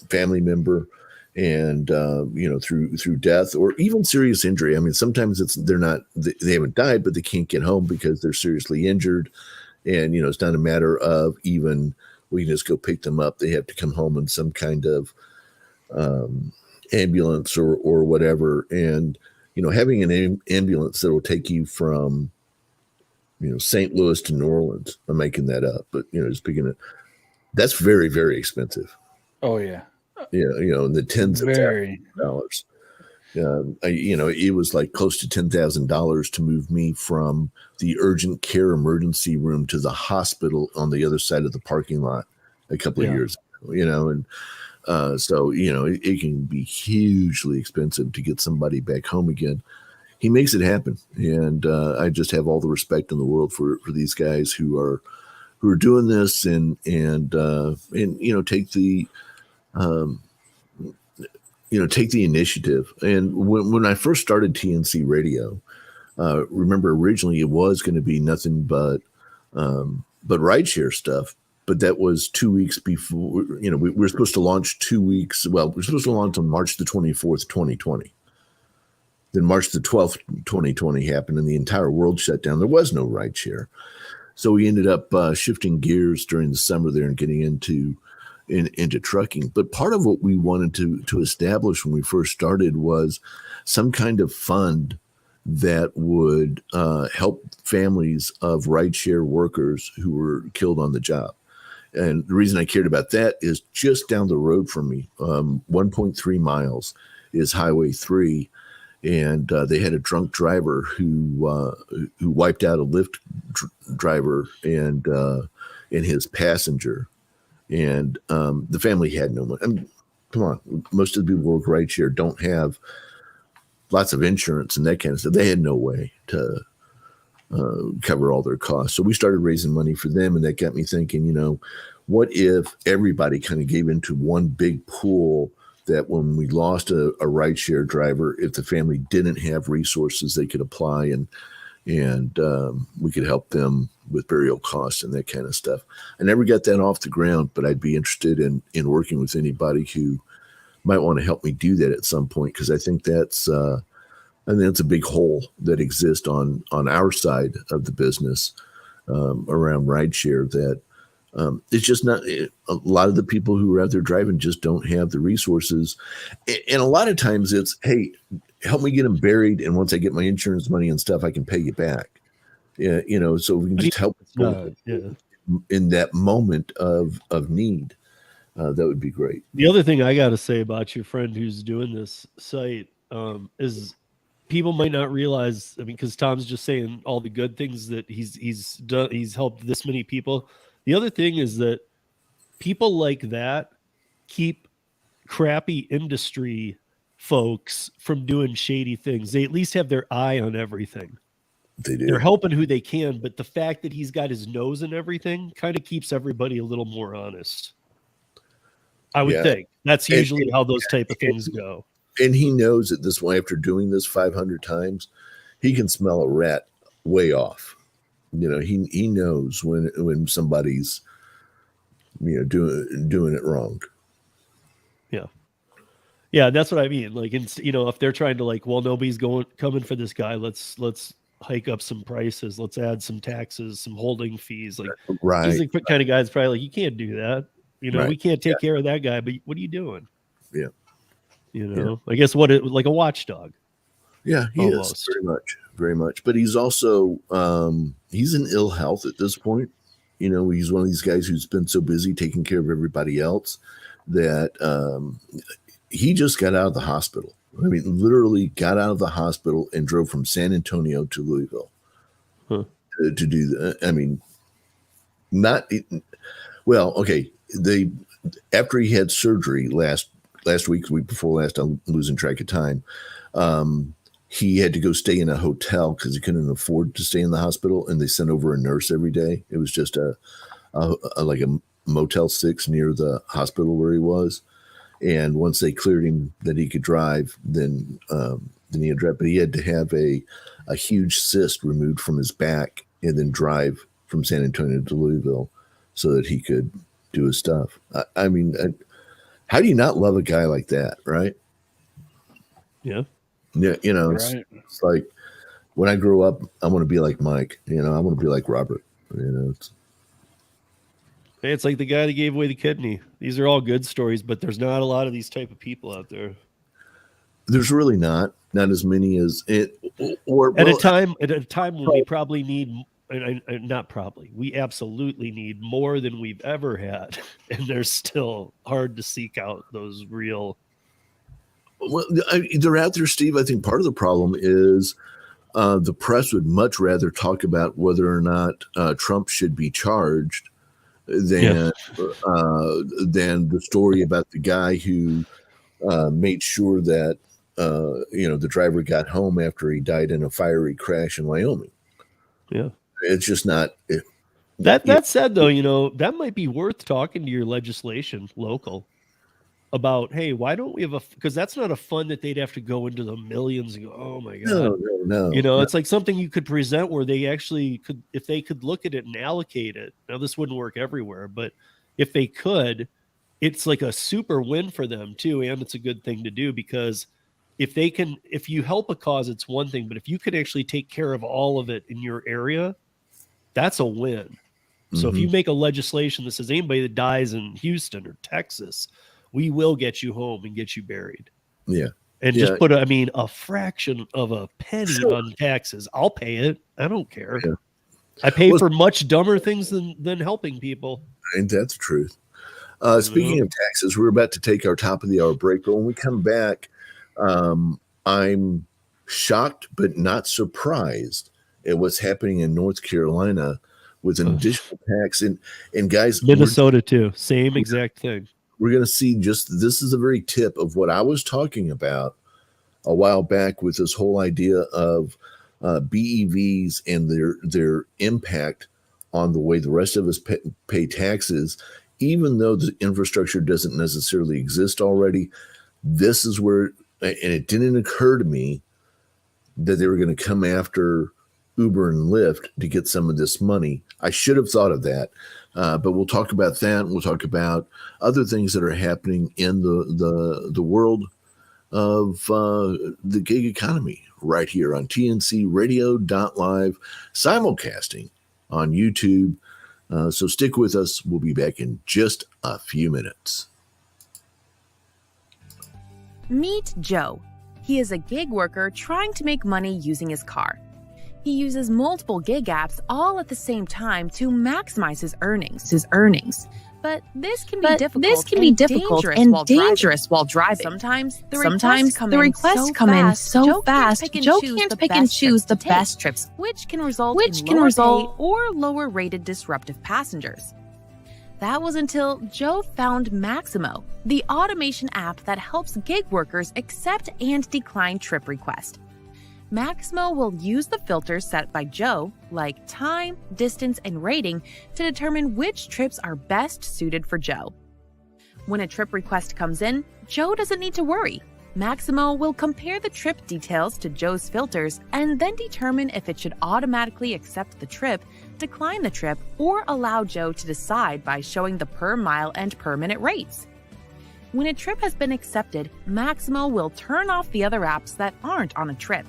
family member, and through death or even serious injury. I mean, sometimes they haven't died, but they can't get home because they're seriously injured, and it's not a matter of even we can just go pick them up. They have to come home in some kind of ambulance or whatever. And having an ambulance that will take you from St. Louis to New Orleans. I'm making that up, but just picking it. That's very, very expensive. Oh yeah. Yeah, in the tens of thousands of dollars. It was like close to $10,000 to move me from the urgent care emergency room to the hospital on the other side of the parking lot a couple of years ago, and so it can be hugely expensive to get somebody back home again. He makes it happen, and I just have all the respect in the world for these guys who are doing this and take the take the initiative. And when I first started TNC Radio, remember originally it was going to be nothing but rideshare stuff. But that was 2 weeks before, we were supposed to launch 2 weeks. Well, we were supposed to launch on March the 24th, 2020. Then March the 12th, 2020 happened and the entire world shut down. There was no rideshare. So we ended up shifting gears during the summer there and getting into trucking. But part of what we wanted to establish when we first started was some kind of fund that would help families of rideshare workers who were killed on the job. And the reason I cared about that is just down the road from me, 1.3 miles is Highway 3. And they had a drunk driver who wiped out a Lyft driver and his passenger. And the family had no money. I mean, come on, most of the people who work rideshare don't have lots of insurance and that kind of stuff. They had no way to cover all their costs. So we started raising money for them, and that got me thinking, what if everybody kind of gave into one big pool that when we lost a rideshare driver, if the family didn't have resources, they could apply and we could help them with burial costs and that kind of stuff. I never got that off the ground, but I'd be interested in working with anybody who might want to help me do that at some point, because I think that's a big hole that exists on our side of the business around rideshare that it's just not. A lot of the people who are out there driving just don't have the resources, and a lot of times it's, hey, help me get them buried, and once I get my insurance money and stuff, I can pay you back. Yeah, so we can just help in that moment of need. That would be great. The other thing I got to say about your friend who's doing this site is people might not realize. I mean, because Tom's just saying all the good things that he's done. He's helped this many people. The other thing is that people like that keep crappy industry folks from doing shady things. They at least have their eye on everything. They do. They're helping who they can, but the fact that he's got his nose in everything kind of keeps everybody a little more honest. I would think that's usually how those type of things go. And he knows that this way, after doing this 500 times, he can smell a rat way off. He knows when somebody's doing it wrong. Yeah, that's what I mean. Like, if they're trying to nobody's coming for this guy, let's hike up some prices, let's add some taxes, some holding fees. Right. He's the kind of guy that's probably like, you can't do that. We can't take care of that guy, but what are you doing? Yeah. I guess like a watchdog. Yeah, he is very much. But he's also he's in ill health at this point. He's one of these guys who's been so busy taking care of everybody else that he just got out of the hospital. I mean, literally got out of the hospital and drove from San Antonio to Louisville to do that. I mean, Well, okay. After he had surgery last week before last, I'm losing track of time. He had to go stay in a hotel because he couldn't afford to stay in the hospital, and they sent over a nurse every day. It was just like a Motel 6 near the hospital where he was. And once they cleared him that he could drive, then he had drive. But he had to have a huge cyst removed from his back and then drive from San Antonio to Louisville so that he could do his stuff. I mean, how do you not love a guy like that, right? Yeah. Yeah, Right. it's like when I grow up, I want to be like Mike. I want to be like Robert. Hey, it's like the guy that gave away the kidney. These are all good stories, but there's not a lot of these type of people out there. There's really not as many as it. Or at a time when we probably need, not probably, we absolutely need more than we've ever had, and they're still hard to seek out those real. Well, they're out there, Steve. I think part of the problem is the press would much rather talk about whether or not Trump should be charged than the story about the guy who made sure that the driver got home after he died in a fiery crash in Wyoming. Yeah, it's just not. That said, though, that might be worth talking to your legislation local about, hey, why don't we have because that's not a fund that they'd have to go into the millions and go, oh my God. No. It's like something you could present where they actually could, if they could look at it and allocate it. Now, this wouldn't work everywhere, but if they could, it's like a super win for them too. And it's a good thing to do because if you help a cause, it's one thing, but if you could actually take care of all of it in your area, that's a win. So if you make a legislation that says anybody that dies in Houston or Texas, we will get you home and get you buried. Yeah. And just put a fraction of a penny on taxes. I'll pay it. I don't care. Yeah. I pay for much dumber things than helping people. And that's the truth. Speaking of taxes, we're about to take our top of the hour break, but when we come back, I'm shocked but not surprised at what's happening in North Carolina with an additional tax. And guys, Minnesota too, same exact thing. We're going to see this is a very tip of what I was talking about a while back with this whole idea of BEVs and their impact on the way the rest of us pay taxes, even though the infrastructure doesn't necessarily exist already. This is where, and it didn't occur to me that they were going to come after Uber and Lyft to get some of this money. I should have thought of that. But we'll talk about that. We'll talk about other things that are happening in the world of the gig economy right here on TNCradio.live, simulcasting on YouTube. So stick with us. We'll be back in just a few minutes. Meet Joe. He is a gig worker trying to make money using his car. He uses multiple gig apps all at the same time to maximize his earnings. But this can be difficult and dangerous while driving. Sometimes the requests come in so fast, Joe can't pick and choose the best trips, which can result in lower pay or lower rated disruptive passengers. That was until Joe found Maximo, the automation app that helps gig workers accept and decline trip requests. Maximo will use the filters set by Joe, like time, distance, and rating, to determine which trips are best suited for Joe. When a trip request comes in, Joe doesn't need to worry. Maximo will compare the trip details to Joe's filters and then determine if it should automatically accept the trip, decline the trip, or allow Joe to decide by showing the per mile and per minute rates. When a trip has been accepted, Maximo will turn off the other apps that aren't on a trip.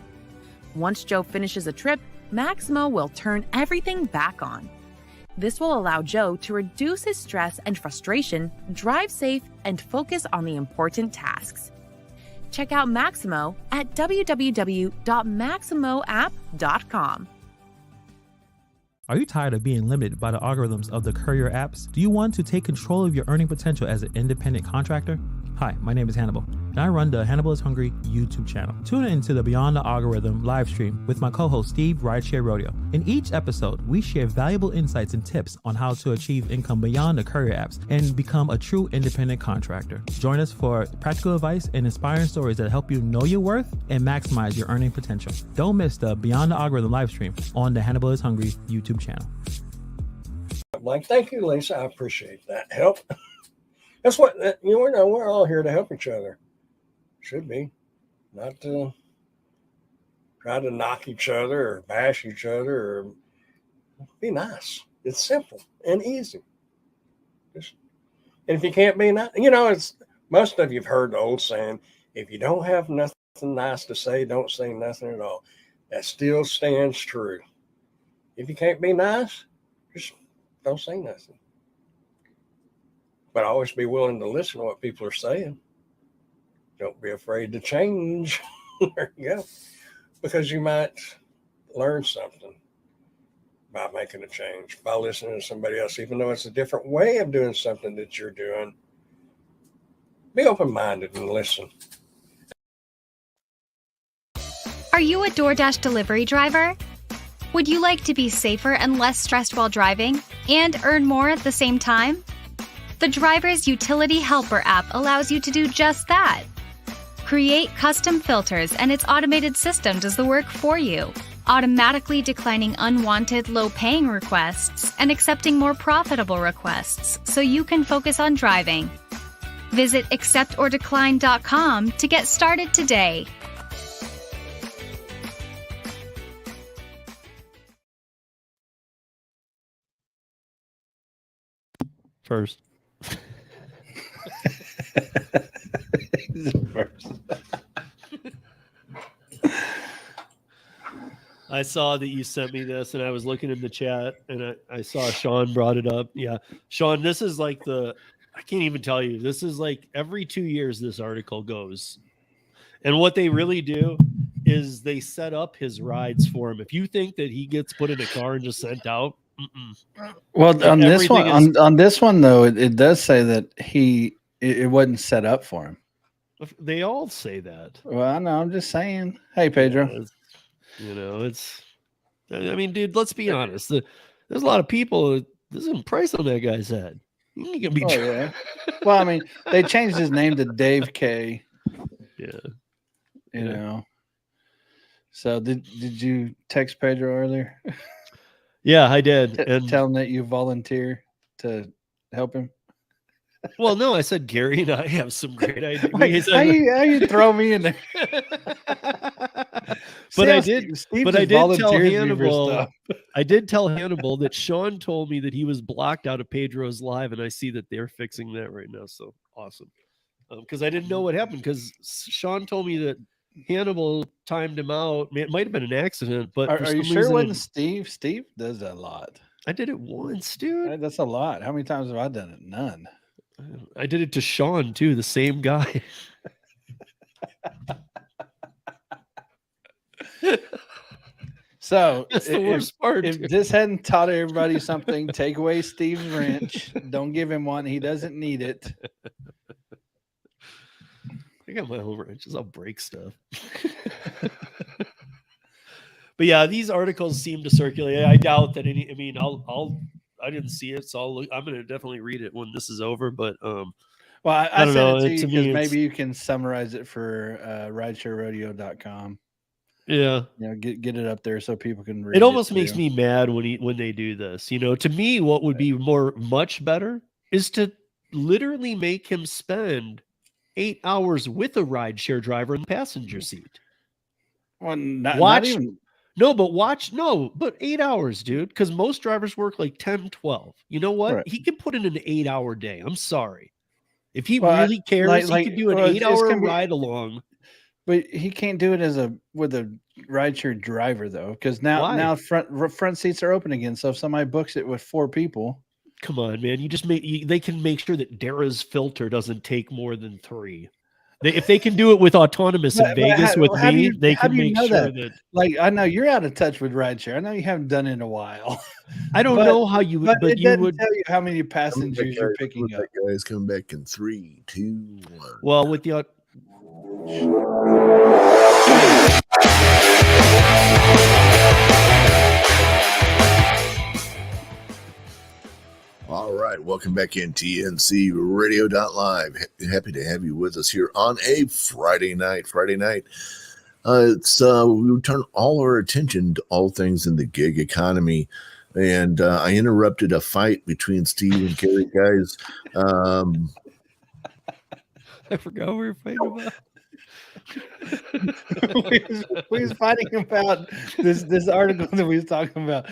Once Joe finishes a trip, Maximo will turn everything back on. This will allow Joe to reduce his stress and frustration, drive safe, and focus on the important tasks. Check out Maximo at www.maximoapp.com. Are you tired of being limited by the algorithms of the courier apps? Do you want to take control of your earning potential as an independent contractor? Hi, my name is Hannibal. and I run the Hannibal is Hungry YouTube channel. Tune into the Beyond the Algorithm live stream with my co-host Steve, Rideshare Rodeo. In each episode, we share valuable insights and tips on how to achieve income beyond the courier apps and become a true independent contractor. Join us for practical advice and inspiring stories that help you know your worth and maximize your earning potential. Don't miss the Beyond the Algorithm live stream on the Hannibal is Hungry YouTube channel. Like, thank you, Lisa. I appreciate that help. That's what we're all here to help each other. Should be, not to try to knock each other or bash each other or be nice. It's simple and easy. And if you can't be nice, it's most of you've heard the old saying: if you don't have nothing nice to say, don't say nothing at all. That still stands true. If you can't be nice, just don't say nothing. But always be willing to listen to what people are saying. Don't be afraid to change. There you go. Because you might learn something by making a change, by listening to somebody else, even though it's a different way of doing something that you're doing. Be open-minded and listen. Are you a DoorDash delivery driver? Would you like to be safer and less stressed while driving and earn more at the same time? The Driver's Utility Helper app allows you to do just that. Create custom filters and its automated system does the work for you, automatically declining unwanted low-paying requests and accepting more profitable requests so you can focus on driving. Visit acceptordecline.com to get started today. First. I saw that you sent me this and I was looking in the chat and I saw Sean brought it up. Yeah. Sean, this is like I can't even tell you. This is like every 2 years this article goes. And what they really do is they set up his rides for him. If you think that he gets put in a car and just sent out, well, on this one, on this one though, it does say that it wasn't set up for him. They all say that. Well, I know. I'm just saying. Hey, Pedro. I mean, dude, let's be honest. There's a lot of people. There's some price on that guy's head. He can be. Yeah. Well, I mean, they changed his name to Dave K. Yeah. You know. So did you text Pedro earlier? Yeah, I did. And tell him that you volunteer to help him. Well, no, I said Gary and I have some great ideas. How you throw me in there? But I did tell Hannibal. I did tell Hannibal that Sean told me that he was blocked out of Pedro's live, and I see that they're fixing that right now. So awesome! Because I didn't know what happened. Because Sean told me that Hannibal timed him out. It might have been an accident, but are you sure it wasn't Steve? Steve does that a lot. I did it once, dude. That's a lot. How many times have I done it? None. I did it to Sean too, the same guy. So that's the worst part. If this hadn't taught everybody something, take away Steve's wrench. Don't give him one. He doesn't need it. I got my own wrenches. I'll break stuff. But yeah, these articles seem to circulate. I doubt that any. I mean, I didn't see it, so I'm going to definitely read it when this is over. But well, I don't know. It to you because maybe you can summarize it for ridesharerodeo.com. Yeah, get it up there so people can read it. Almost makes me mad when they do this. To me, what would be much better is to literally make him spend 8 hours with a rideshare driver in the passenger seat. Well, not even. No, but 8 hours, dude, because most drivers work like 10, 12. You know what? Right. He can put in an 8-hour day. I'm sorry. If he really cares, he can do an 8-hour ride along. But he can't do it with a rideshare driver, though, because now front seats are open again. So if somebody books it with 4 people. Come on, man. They can make sure that Dara's filter doesn't take more than 3. If they can do it with autonomous in Vegas with me, they can make sure that. Like, I know you're out of touch with rideshare. I know you haven't done it in a while. I don't know how you would, but you would tell you how many passengers you're picking up. That guy's coming back in 3, 2, 1. Well, with the All right, welcome back in TNCradio.live. Happy to have you with us here on a Friday night. We turn all our attention to all things in the gig economy, and I interrupted a fight between Steve and Kerry, guys. I forgot what we were fighting about. we was fighting about this article that we was talking about.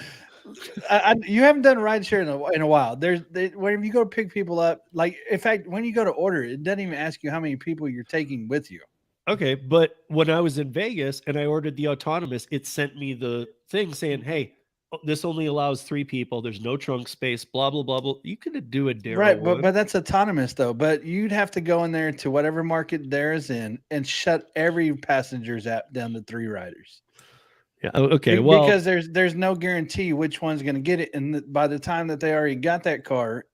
You haven't done rideshare in a while. Whenever you go pick people up, like in fact, when you go to order, it doesn't even ask you how many people you're taking with you. Okay, but when I was in Vegas and I ordered the autonomous, it sent me the thing saying, "Hey, this only allows 3 people. There's no trunk space. Blah blah blah blah." You could do a Darrow Right, one. but that's autonomous though. But you'd have to go in there to whatever market there's in and shut every passenger's app down to 3 riders. Yeah. Okay. Well, because there's no guarantee which one's going to get it, and by the time that they already got that car,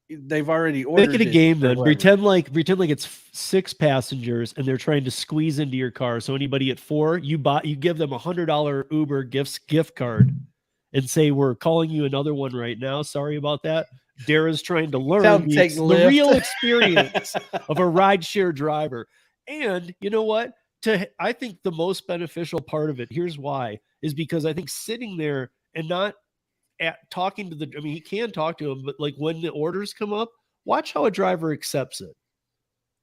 they've already ordered. Make it a game then. Whoever. Pretend like it's 6 passengers and they're trying to squeeze into your car. So anybody at 4, you give them $100 Uber gift card, and say, "We're calling you another one right now. Sorry about that." Dara's trying to learn the real experience of a rideshare driver, and you know what? I think the most beneficial part of it, here's why, is because I think sitting there and not talking to he can talk to him, but like when the orders come up, watch how a driver accepts it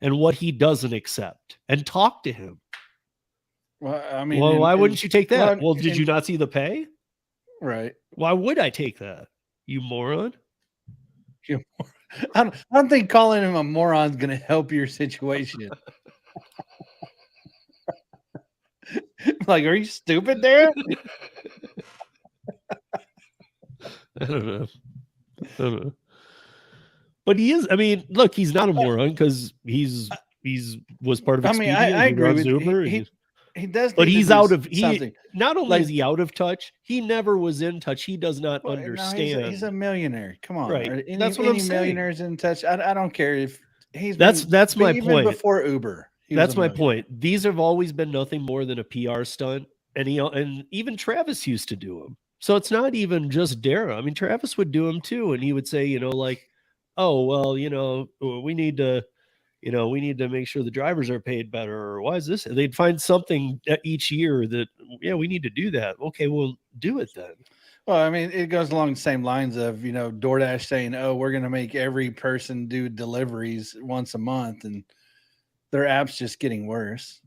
and what he doesn't accept and talk to him. Well, why wouldn't you take that? Well, did you not see the pay? Right. Why would I take that? You moron. I don't think calling him a moron is going to help your situation. Like, are you stupid there? I don't know. But he is. Look, he's not a moron because he's was part of Expedia. I agree with Uber. He does, but he's out of something. Not only is he out of touch, he never was in touch. He does not understand. No, he's a millionaire. Come on, right? That's what I'm saying. Millionaires in touch. I don't care if he's. That's my even point. Before Uber. That's my point. These have always been nothing more than a PR stunt, and even Travis used to do them. So it's not even just Dara. Travis would do them too, and he would say, "Oh well, we need to, make sure the drivers are paid better." Or why is this? They'd find something each year that, we need to do that. Okay, we'll do it then. Well, it goes along the same lines of, DoorDash saying, "Oh, we're going to make every person do deliveries once a month," and their app's just getting worse.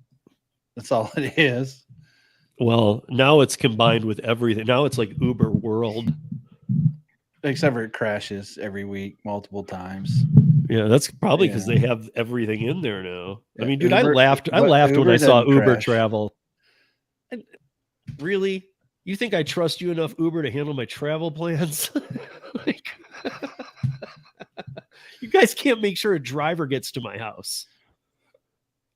That's all it is. Well, now it's combined with everything. Now it's like Uber World. Except for it crashes every week, multiple times. Yeah, that's probably because they have everything in there now. Yeah, dude, Uber, I laughed when I saw Uber crash. Travel. Really? You think I trust you enough, Uber, to handle my travel plans? You guys can't make sure a driver gets to my house.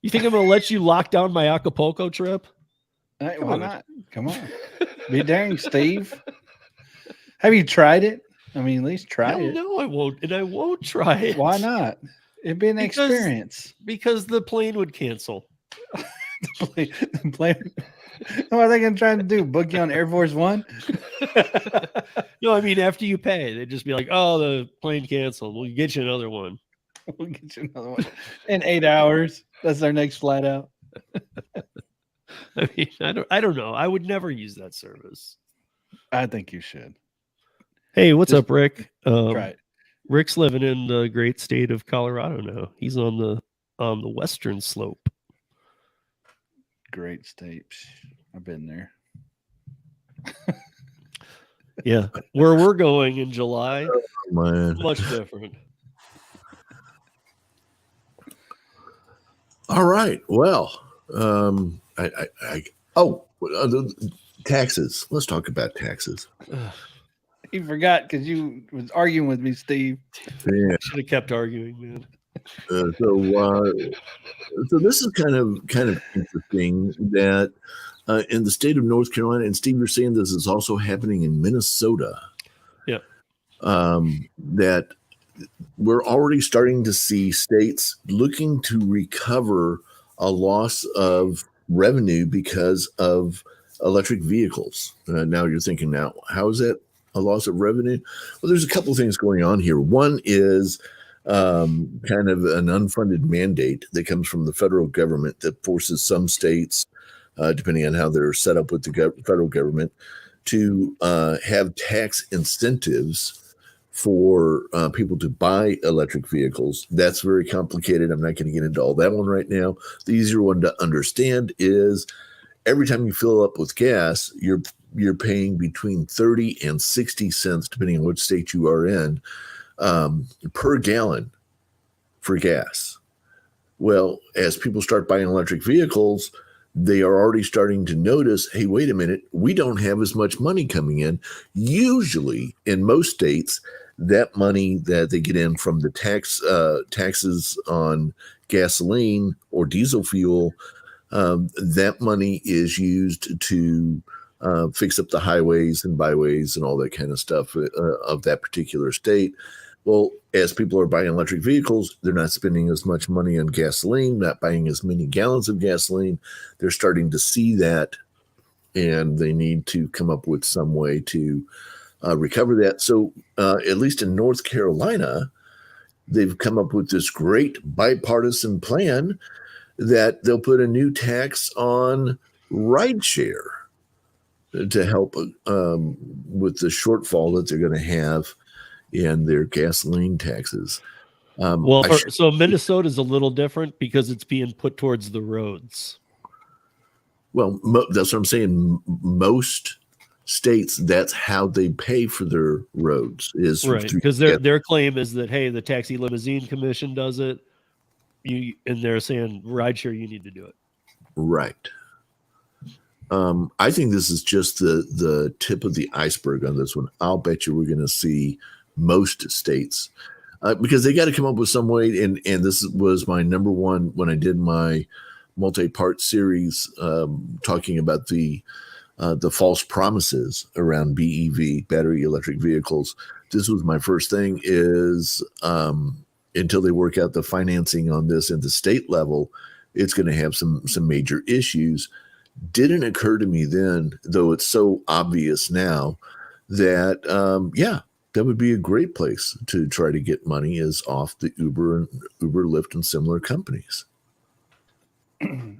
You think I'm going to let you lock down my Acapulco trip? Hey, why not? Come on. Be dang, Steve. Have you tried it? At least try it. No, I won't. And I won't try it. Why not? It'd be an experience. Because the plane would cancel. the plane. What are they going to try to do? Book you on Air Force One? No, after you pay, they'd just be like, "Oh, the plane canceled. We'll get you another one. We'll get you another one in 8 hours. That's our next flight out." I don't know. I would never use that service. I think you should. Hey, what's up, Rick? Try it. Rick's living in the great state of Colorado now. He's on the western slope. Great state. I've been there. Yeah, where we're going in July, much different. All right. Well, taxes. Let's talk about taxes. You forgot because you was arguing with me, Steve. Yeah. Should have kept arguing, man. So this is kind of interesting that in the state of North Carolina, and Steve, you're saying this is also happening in Minnesota. Yeah. That we're already starting to see states looking to recover a loss of revenue because of electric vehicles. Now you're thinking, now, how is that a loss of revenue? Well, there's a couple of things going on here. One is kind of an unfunded mandate that comes from the federal government that forces some states, depending on how they're set up with the federal government, to have tax incentives for people to buy electric vehicles. That's very complicated. I'm not going to get into all that one right now. The easier one to understand is every time you fill up with gas, you're paying between 30 and 60 cents, depending on which state you are in, per gallon for gas. Well, as people start buying electric vehicles, they are already starting to notice, hey, wait a minute, we don't have as much money coming in. Usually, in most states, that money that they get in from the taxes on gasoline or diesel fuel, that money is used to fix up the highways and byways and all that kind of stuff of that particular state. Well, as people are buying electric vehicles, they're not spending as much money on gasoline, not buying as many gallons of gasoline. They're starting to see that, and they need to come up with some way to recover that. So at least in North Carolina, they've come up with this great bipartisan plan that they'll put a new tax on rideshare to help with the shortfall that they're going to have in their gasoline taxes. So Minnesota is a little different because it's being put towards the roads. Well, that's what I'm saying. Most states, that's how they pay for their roads, is right, because their claim is that, hey, the Taxi Limousine Commission does it, and they're saying rideshare, you need to do it. Right. I think this is just the tip of the iceberg on this one. I'll bet you we're going to see most states, because they got to come up with some way. And this was my number one when I did my multi-part series talking about the false promises around BEV, battery electric vehicles. This was my first thing is until they work out the financing on this at the state level, it's going to have some major issues. Didn't occur to me then, though it's so obvious now, that that would be a great place to try to get money is off the Uber, Lyft, and similar companies.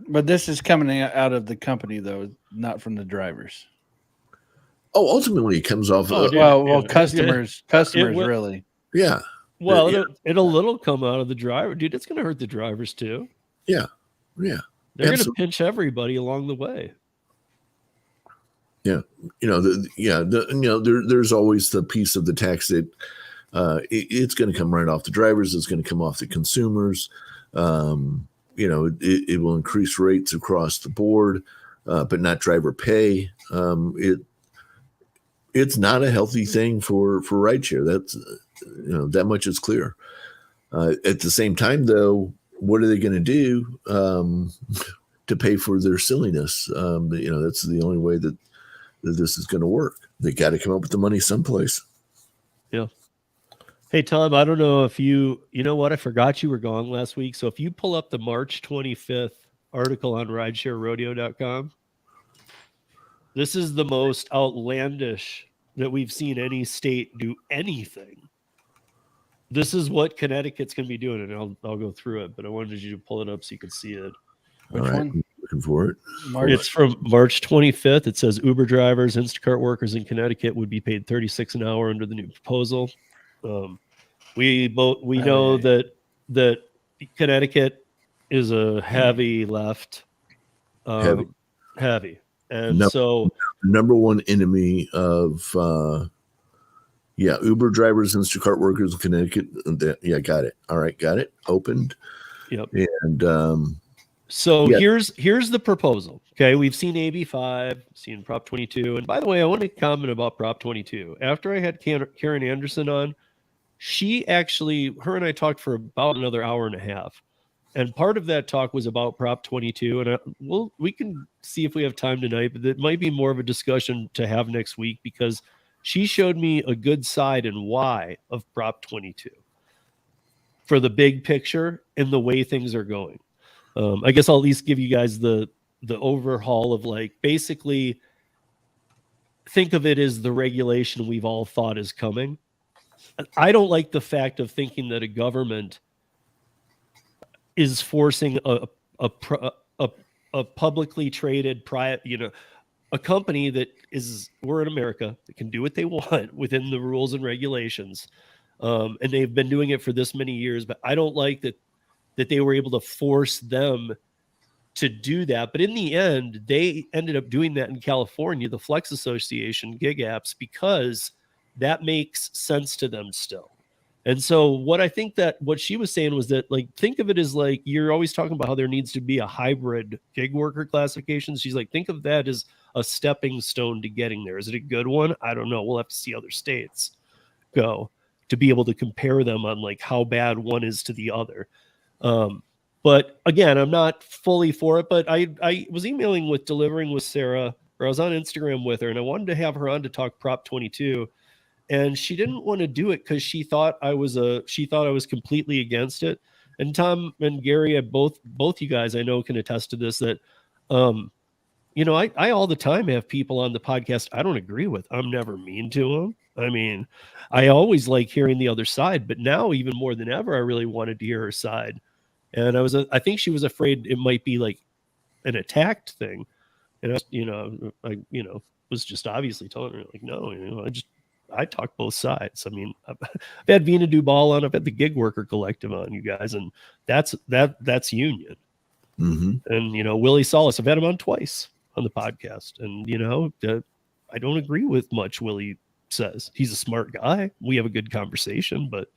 But this is coming out of the company, though, not from the drivers. Oh, ultimately, it comes off. Customers really. Yeah. Well, it'll little come out of the driver, dude. It's going to hurt the drivers too. Yeah. They're going to pinch everybody along the way. Yeah, there's always the piece of the tax that it's going to come right off the drivers. It's going to come off the consumers. It will increase rates across the board, but not driver pay. It's not a healthy thing for rideshare. That's that much is clear. At the same time, though, what are they going to do to pay for their silliness? That's the only way that this is going to work. They got to come up with the money someplace. Yeah. Hey, Tom, I don't know if you know what? I forgot you were gone last week. So if you pull up the March 25th article on RideshareRodeo.com, this is the most outlandish that we've seen any state do anything. This is what Connecticut's going to be doing, and I'll go through it, but I wanted you to pull it up so you could see it. Which one? Looking for it. It's from March 25th. It says Uber drivers, Instacart workers in Connecticut would be paid $36 an hour under the new proposal. We know that Connecticut is a heavy left, heavy, and so number one enemy of Uber drivers, Instacart workers in Connecticut. Got it. All right, got it. Opened. Yep. And here's the proposal. Okay, we've seen AB5, seen Prop 22, and by the way, I want to comment about Prop 22. After I had Karen Anderson on, her and I talked for about another hour and a half, and part of that talk was about Prop 22. And we can see if we have time tonight, but it might be more of a discussion to have next week because she showed me a good side and why of Prop 22 for the big picture and the way things are going. I guess I'll at least give you guys the overhaul of like basically think of it as the regulation we've all thought is coming. I don't like the fact of thinking that a government is forcing a publicly traded private, a company that is, we're in America, that can do what they want within the rules and regulations. And they've been doing it for this many years, but I don't like that they were able to force them to do that. But in the end, they ended up doing that in California, the Flex Association, gig apps, because that makes sense to them still. And so what I think that what she was saying was that, like, think of it as like, you're always talking about how there needs to be a hybrid gig worker classification. She's like, think of that as a stepping stone to getting there. Is it a good one? I don't know. We'll have to see other states go to be able to compare them on like how bad one is to the other. But again, I'm not fully for it, but I was emailing with Delivering with Sarah, or I was on Instagram with her, and I wanted to have her on to talk Prop 22. And she didn't want to do it because she thought I was completely against it. And Tom and Gary, both you guys I know can attest to this, that I all the time have people on the podcast I don't agree with. I'm never mean to them. I mean, I always like hearing the other side, but now even more than ever, I really wanted to hear her side. And I think she was afraid it might be like an attacked thing. And I was just obviously telling her like, no, I talk both sides. I mean, I've had Vina Dubal on, I've had the Gig Worker Collective on, you guys, and that's union. Mm-hmm. And Willie Solis, I've had him on twice on the podcast, and I don't agree with much Willie says. He's a smart guy. We have a good conversation, but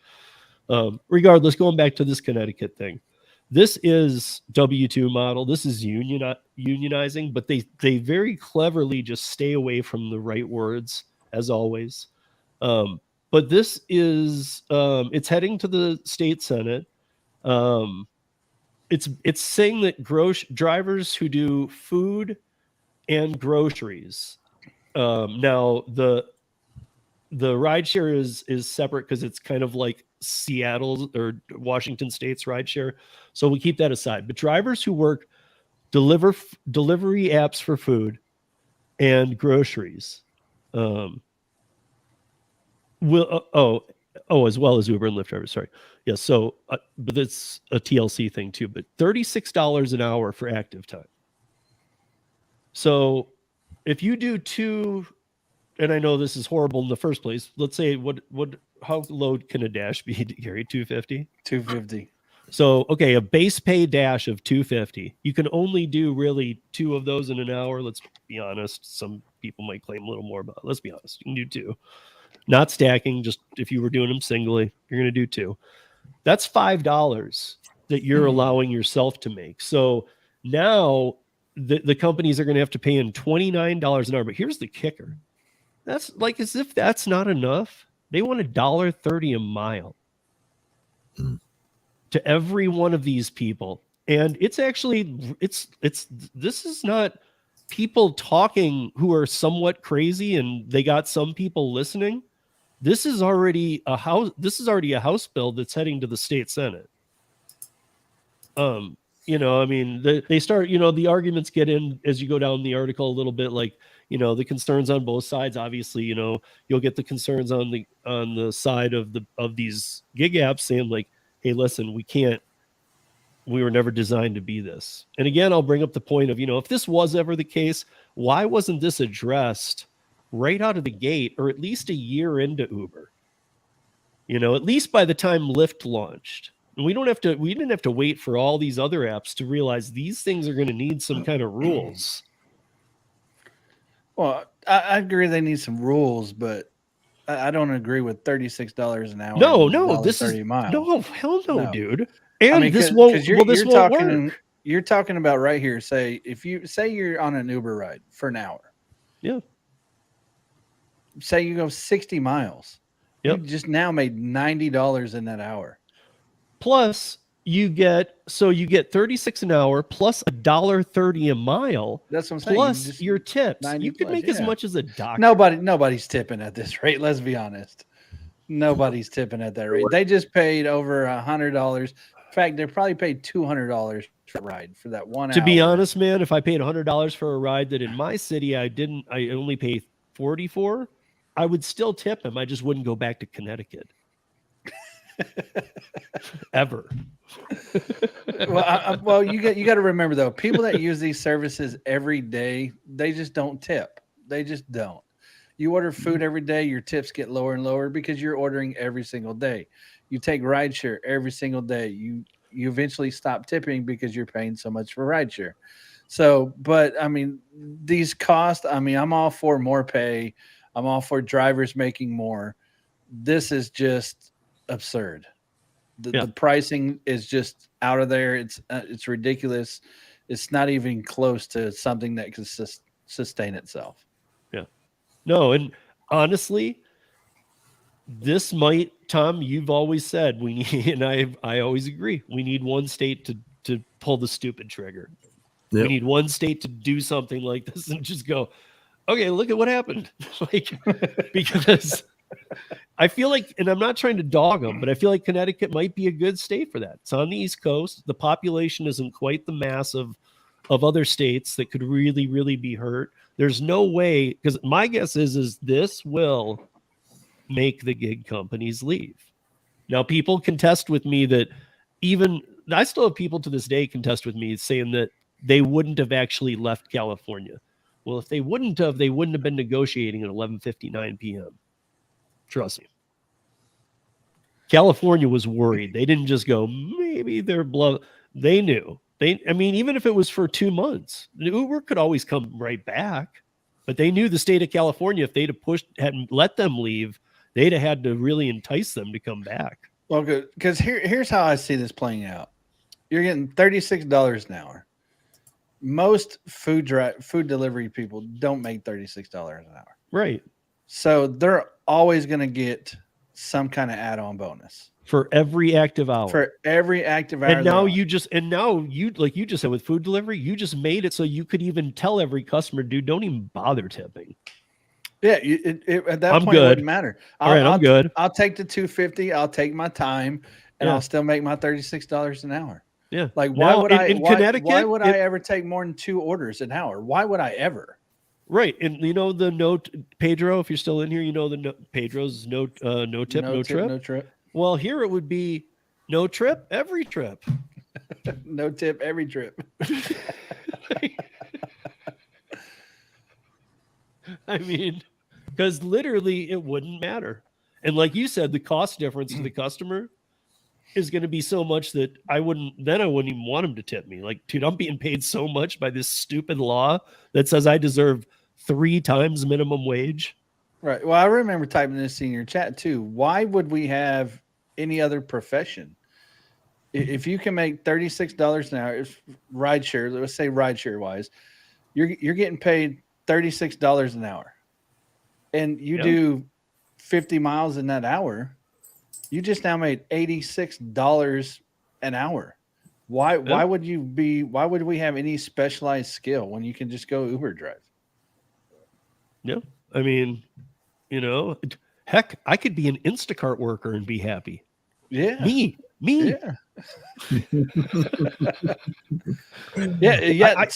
regardless, going back to this Connecticut thing, this is W-2 model. This is unionizing, but they very cleverly just stay away from the right words as always. But this is it's heading to the state Senate. It's saying that drivers who do food and groceries. Now the rideshare is separate because it's kind of like Seattle or Washington State's rideshare. So we keep that aside. But drivers who work delivery apps for food and groceries will as well as Uber and Lyft drivers. Sorry. Yeah. So, but it's a TLC thing too, but $36 an hour for active time. So if you do two, and I know this is horrible in the first place, let's say how low can a dash be, Gary? 250? 250. So, okay, a base pay dash of 250. You can only do really two of those in an hour. Let's be honest. Some people might claim a little more, but let's be honest. You can do two. Not stacking, just if you were doing them singly, you're going to do two. That's $5 that you're allowing yourself to make. So now the companies are going to have to pay in $29 an hour. But here's the kicker. That's like as if that's not enough. They want $1.30 a mile to every one of these people. And it's actually, this is not people talking who are somewhat crazy and they got some people listening. This is already a House bill that's heading to the state Senate. I mean, they start, the arguments get in as you go down the article a little bit, like, the concerns on both sides. Obviously, you'll get the concerns on the side of these gig apps saying like, hey, listen, we were never designed to be this. And again, I'll bring up the point of, if this was ever the case, why wasn't this addressed right out of the gate, or at least a year into Uber? At least by the time Lyft launched. And we didn't have to wait for all these other apps to realize these things are going to need some kind of rules. Well, I agree they need some rules, but I don't agree with $36 an hour. No, this is miles. No, hell no, dude. And this won't work. You're talking about right here. Say you're on an Uber ride for an hour. Yeah. Say you go 60 miles. Yep. You just now made $90 in that hour. Plus you get 36 an hour plus $1.30 a mile. That's what I'm saying. Plus your tips. You could make as much as a doctor. Nobody's tipping at this rate. Let's be honest. Nobody's tipping at that rate. They just paid over $100. In fact, they probably paid $200 extra ride for that 1 hour. To be honest, man, if I paid $100 for a ride that in my city I only pay 40 for, I would still tip him. I just wouldn't go back to Connecticut. Ever. Well, you got to remember though, people that use these services every day, they just don't tip. They just don't. You order food every day, your tips get lower and lower because you're ordering every single day. You take rideshare every single day. You eventually stop tipping because you're paying so much for rideshare. So, but I mean, these costs, I mean, I'm all for more pay. I'm all for drivers making more. This is just absurd. The pricing is just out of there. It's ridiculous. It's not even close to something that can sustain itself. Yeah. No, and honestly, this might, Tom, you've always said we need, and I always agree, we need one state to pull the stupid trigger. Yep. We need one state to do something like this and just go, okay, look at what happened. Like, because I feel like, and I'm not trying to dog them, but I feel like Connecticut might be a good state for that. It's on the East Coast. The population isn't quite the mass of other states that could really, really be hurt. There's no way, because my guess is this will make the gig companies leave. Now, people contest with me that I still have people to this day contest with me saying that they wouldn't have actually left California. Well, if they wouldn't have been negotiating at 11:59 p.m. Trust me. California was worried. They didn't just go, maybe they're They knew. Even if it was for 2 months, the Uber could always come right back. But they knew the state of California, if they'd have hadn't let them leave, they'd have had to really entice them to come back. Well, good. Because here's how I see this playing out. You're getting $36 an hour. Most food delivery people don't make $36 an hour. Right. So they're always going to get some kind of add-on bonus for every active hour. And now you like you just said with food delivery, you just made it so you could even tell every customer, dude, don't even bother tipping. Yeah, at that point it wouldn't matter. I'm good. I'll take the $250. I'll take my time, and I'll still make my $36 an hour. Yeah. Like why would I ever take more than 2 orders an hour? Why would I ever? Right. And you know the note, Pedro, if you're still in here, you know Pedro's no tip, no trip. No trip. Well, here it would be no trip, every trip. No tip, every trip. I mean, because literally it wouldn't matter. And like you said, the cost difference to the customer is going to be so much that I wouldn't even want him to tip me. Like, dude, I'm being paid so much by this stupid law that says I deserve 3 times minimum wage. Right. Well, I remember typing this in your chat too. Why would we have any other profession? If you can make $36 an hour, if rideshare, let's say rideshare wise, you're getting paid $36 an hour, and you do 50 miles in that hour, you just now made $86 an hour. Why would we have any specialized skill when you can just go Uber drive? Yeah. I mean, heck, I could be an Instacart worker and be happy. Yeah. Me. Yeah. Yeah. I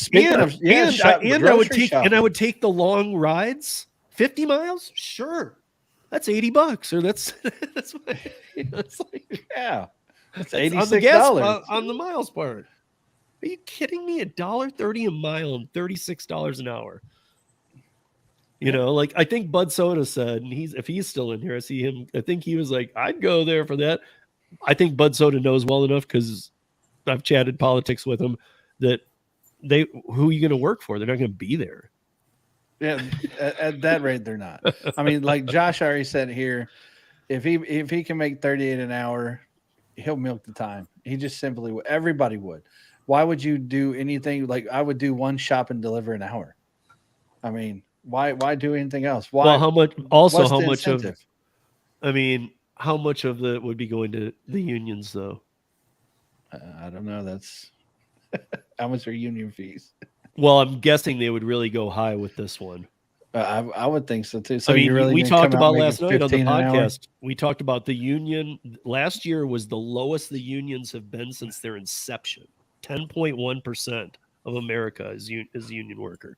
would take the long rides, 50 miles. Sure. That's $80 or that's what, it's like, yeah. That's $86 on the miles part. Are you kidding me? $1.30 a mile and $36 an hour. Like I think Bud Soda said, and if he's still in here, I see him. I think he was like, I'd go there for that. I think Bud Soda knows well enough because I've chatted politics with him that who are you going to work for? They're not going to be there. Yeah, at that rate, they're not. I mean, like Josh already said here, if he can make $38 an hour, he'll milk the time. He just simply would. Everybody would. Why would you do anything? Like I would do one shop and deliver an hour. I mean, why do anything else? Why? Well, how much? Also, how much incentive? How much of that would be going to the unions, though? I don't know. That's how much are union fees? Well, I'm guessing they would really go high with this one. I would think so too. So we talked about last night on the podcast. We talked about the union. Last year was the lowest the unions have been since their inception, 10.1% of America is a union worker.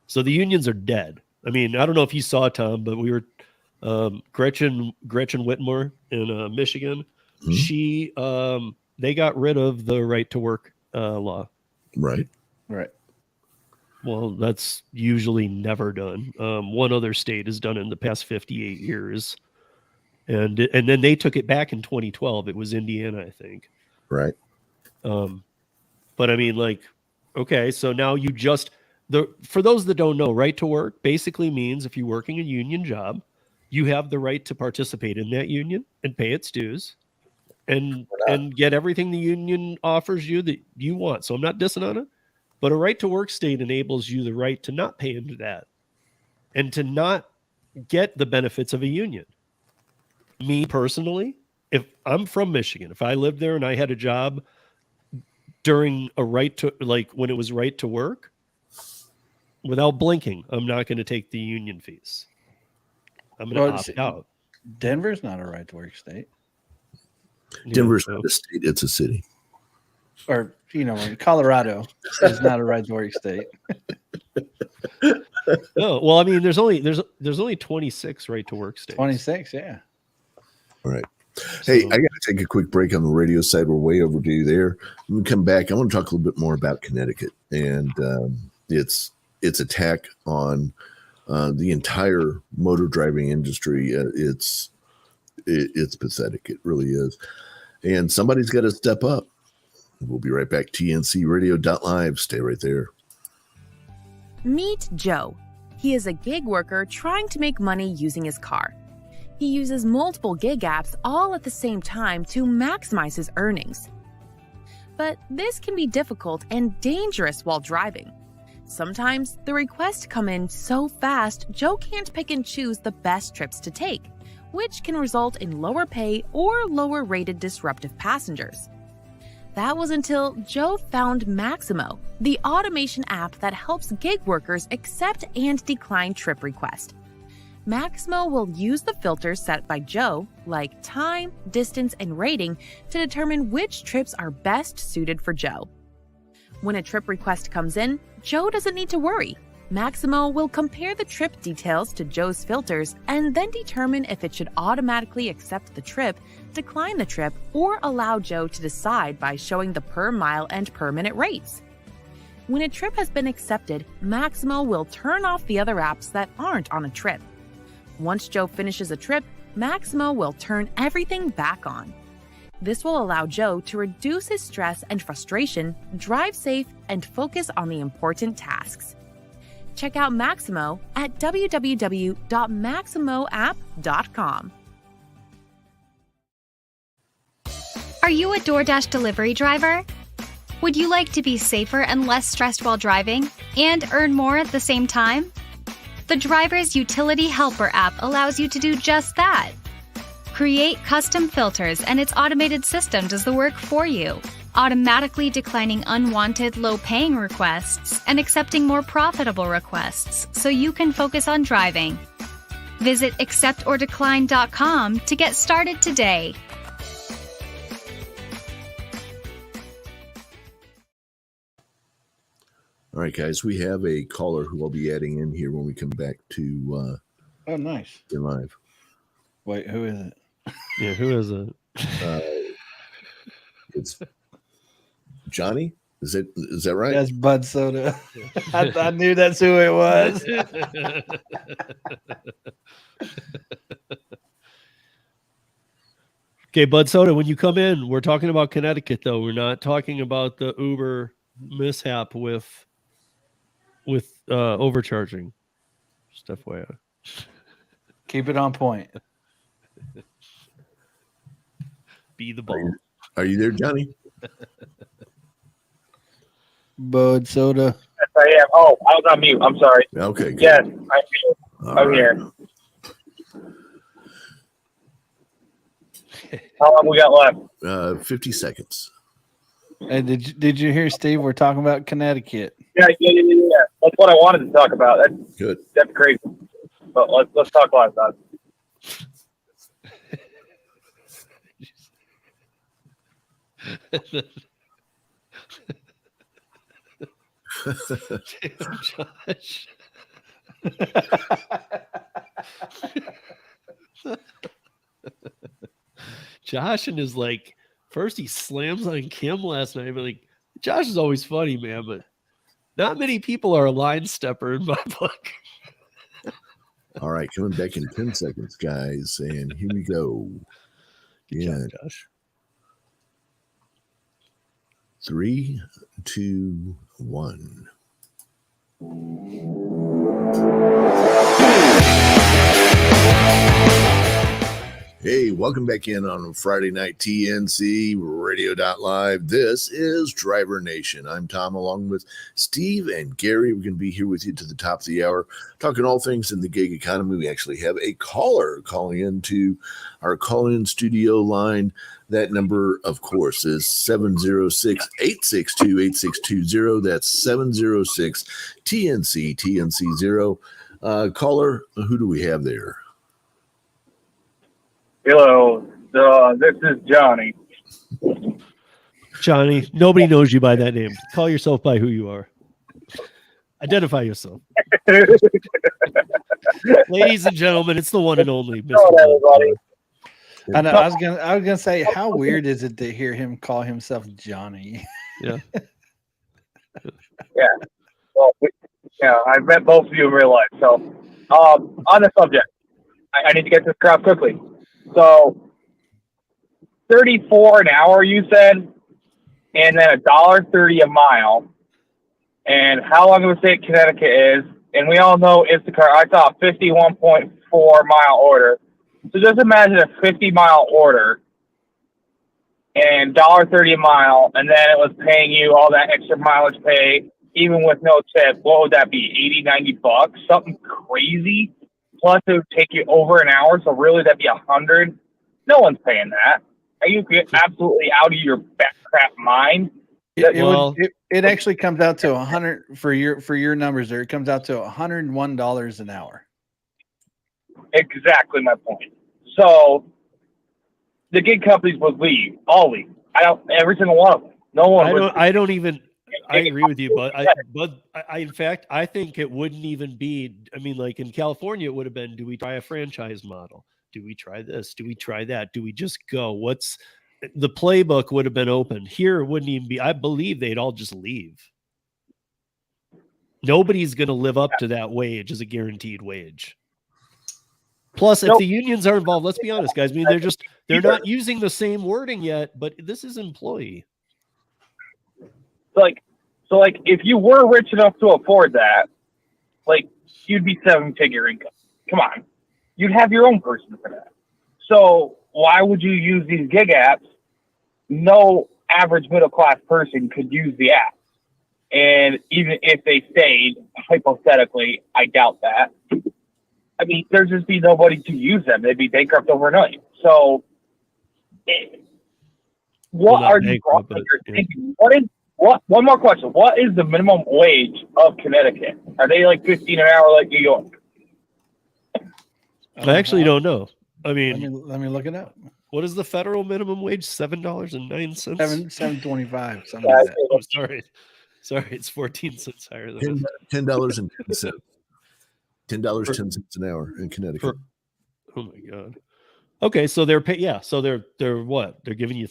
So the unions are dead. I mean, I don't know if you saw, Tom, but we were Gretchen Whitmore in Michigan. She they got rid of the right to work law. Right. Well, that's usually never done. One other state has done it in the past 58 years. And then they took it back in 2012. It was Indiana, I think. Right. But I mean, like, okay, so now you just for those that don't know, right to work basically means if you're working a union job, you have the right to participate in that union and pay its dues and get everything the union offers you that you want. So I'm not dissing on it, but a right to work state enables you the right to not pay into that and to not get the benefits of a union. Me personally, if I'm from Michigan, if I lived there and I had a job during a right to, like when it was right to work, without blinking, I'm not going to take the union fees. I'm going to opt out. Denver's not a right to work state. Denver's not a state; it's a city. Or Colorado is not a right to work state. No, well, I mean, there's only 26 right to work states. 26, yeah. All right. Hey, I got to take a quick break on the radio side. We're way overdue there. When we come back, I want to talk a little bit more about Connecticut and its attack on the entire motor driving industry. It's pathetic. It really is. And somebody's got to step up. We'll be right back. TNCradio.live. Stay right there. Meet Joe. He is a gig worker trying to make money using his car. He uses multiple gig apps all at the same time to maximize his earnings. But this can be difficult and dangerous while driving. Sometimes the requests come in so fast, Joe can't pick and choose the best trips to take, which can result in lower pay or lower rated disruptive passengers. That was until Joe found Maximo, the automation app that helps gig workers accept and decline trip requests. Maximo will use the filters set by Joe, like time, distance, and rating, to determine which trips are best suited for Joe. When a trip request comes in, Joe doesn't need to worry. Maximo will compare the trip details to Joe's filters and then determine if it should automatically accept the trip, decline the trip, or allow Joe to decide by showing the per mile and per minute rates. When a trip has been accepted, Maximo will turn off the other apps that aren't on a trip. Once Joe finishes a trip, Maximo will turn everything back on. This will allow Joe to reduce his stress and frustration, drive safe, and focus on the important tasks. Check out Maximo at www.maximoapp.com. Are you a DoorDash delivery driver? Would you like to be safer and less stressed while driving and earn more at the same time? The Driver's Utility Helper app allows you to do just that. Create custom filters and its automated system does the work for you, automatically declining unwanted low-paying requests and accepting more profitable requests so you can focus on driving. Visit acceptordecline.com to get started today. All right, guys, we have a caller who I'll be adding in here when we come back to oh, nice. Live. Wait, who is it? Yeah, who is it? It's Johnny. Is that right? That's Bud Soda. I knew that's who it was. Okay, Bud Soda, when you come in, we're talking about Connecticut, though. We're not talking about the Uber mishap with overcharging. Just FYI. Keep it on point. Be the ball. Are you there, Johnny? Bud Soda. Yes, I am. Oh, I was on mute. I'm sorry. Okay. Good. Yes, I'm here. How long we got left? 50 seconds. Hey, did you hear, Steve? We're talking about Connecticut. Yeah. That's what I wanted to talk about. That's good. That's crazy. But let's talk live about it. Damn, Josh. Josh and his like first he slams on Kim last night, but like Josh is always funny, man, but not many people are a line stepper in my book. All right, coming back in 10 seconds, guys, and here we go. Good job, Josh. 3, 2, 1. Hey, welcome back in on Friday night TNCradio.live. This is Driver Nation. I'm Tom, along with Steve and Gary. We're going to be here with you to the top of the hour, talking all things in the gig economy. We actually have a caller calling into our call-in studio line. That number, of course, is 706-862-8620. That's 706-TNC0. Caller, who do we have there? Hello, this is Johnny. Johnny, nobody knows you by that name. Call yourself by who you are. Identify yourself. Ladies and gentlemen, it's the one and only Mr. Hello, I know. I was gonna say, how weird is it to hear him call himself Johnny? Yeah. Yeah. Well, I've met both of you in real life. So, on the subject, I need to get this across quickly. So, 34 an hour, you said, and then $1.30 a mile. And how long of a state Connecticut is? And we all know Instacart. I saw a 51.4 mile order. So just imagine a 50-mile order and $1.30 a mile, and then it was paying you all that extra mileage pay, even with no tip. What would that be? $80-$90? Something crazy. Plus, it would take you over an hour, so really that'd be $100. No one's paying that. Are you absolutely out of your back crap mind? It actually comes out to $100 for your numbers there. It comes out to $101 an hour. Exactly my point. So the gig companies would leave. All leave. Every single one of them. No one. I agree with you, but in fact, I think it wouldn't even be. I mean, like in California, it would have been: do we try a franchise model? Do we try this? Do we try that? Do we just go? What's the playbook would have been open. Here it wouldn't even be. I believe they'd all just leave. Nobody's going to live up to that wage as a guaranteed wage. Plus, if the unions are involved, let's be honest, guys. I mean, they're not using the same wording yet, but this is employee. So if you were rich enough to afford that, like, you'd be 7-figure income. Come on. You'd have your own person for that. So why would you use these gig apps? No average middle-class person could use the app. And even if they stayed, hypothetically, I doubt that. I mean, there'd just be nobody to use them. They'd be bankrupt overnight. So what are you thinking? One more question. What is the minimum wage of Connecticut? Are they like $15 an hour like New York? I actually don't know. I mean, let me look it up. What is the federal minimum wage? $7.09. $7.25. Something like that. Oh, sorry, it's 14 cents higher than $10.10. $10.10 an hour in Connecticut. Oh my god. Okay, so they're so they're what? They're giving you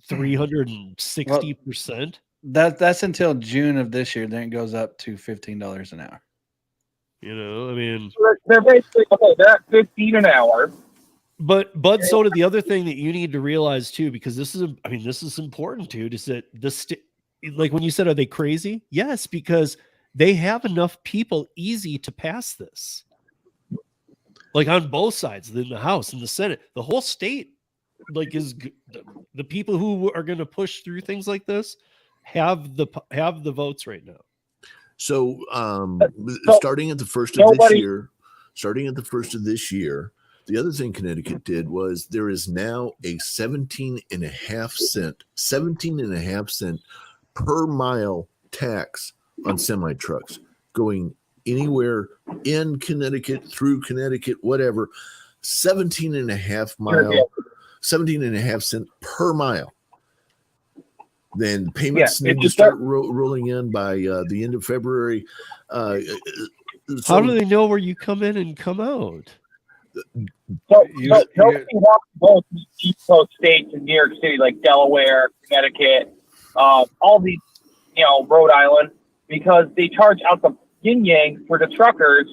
360%. That's until June of this year. Then it goes up to $15 an hour. You know, I mean, they're basically they're at $15 an hour. But so did the other thing that you need to realize too, because this is important too, is that like when you said, are they crazy? Yes, because they have enough people easy to pass this. Like on both sides, in the House and the Senate, the whole state, like is the people who are going to push through things like this have the votes right now. So, starting at the first of this year, the other thing Connecticut did was there is now a 17.5 cent per mile tax on semi trucks going anywhere in Connecticut, through Connecticut, whatever. 17.5 cent per mile. then payments need to start rolling in by the end of February. How do they know where you come in and come out? So nobody wants to go to the East Coast states in New York City, like Delaware, Connecticut, all these, Rhode Island, because they charge out the yin-yang for the truckers,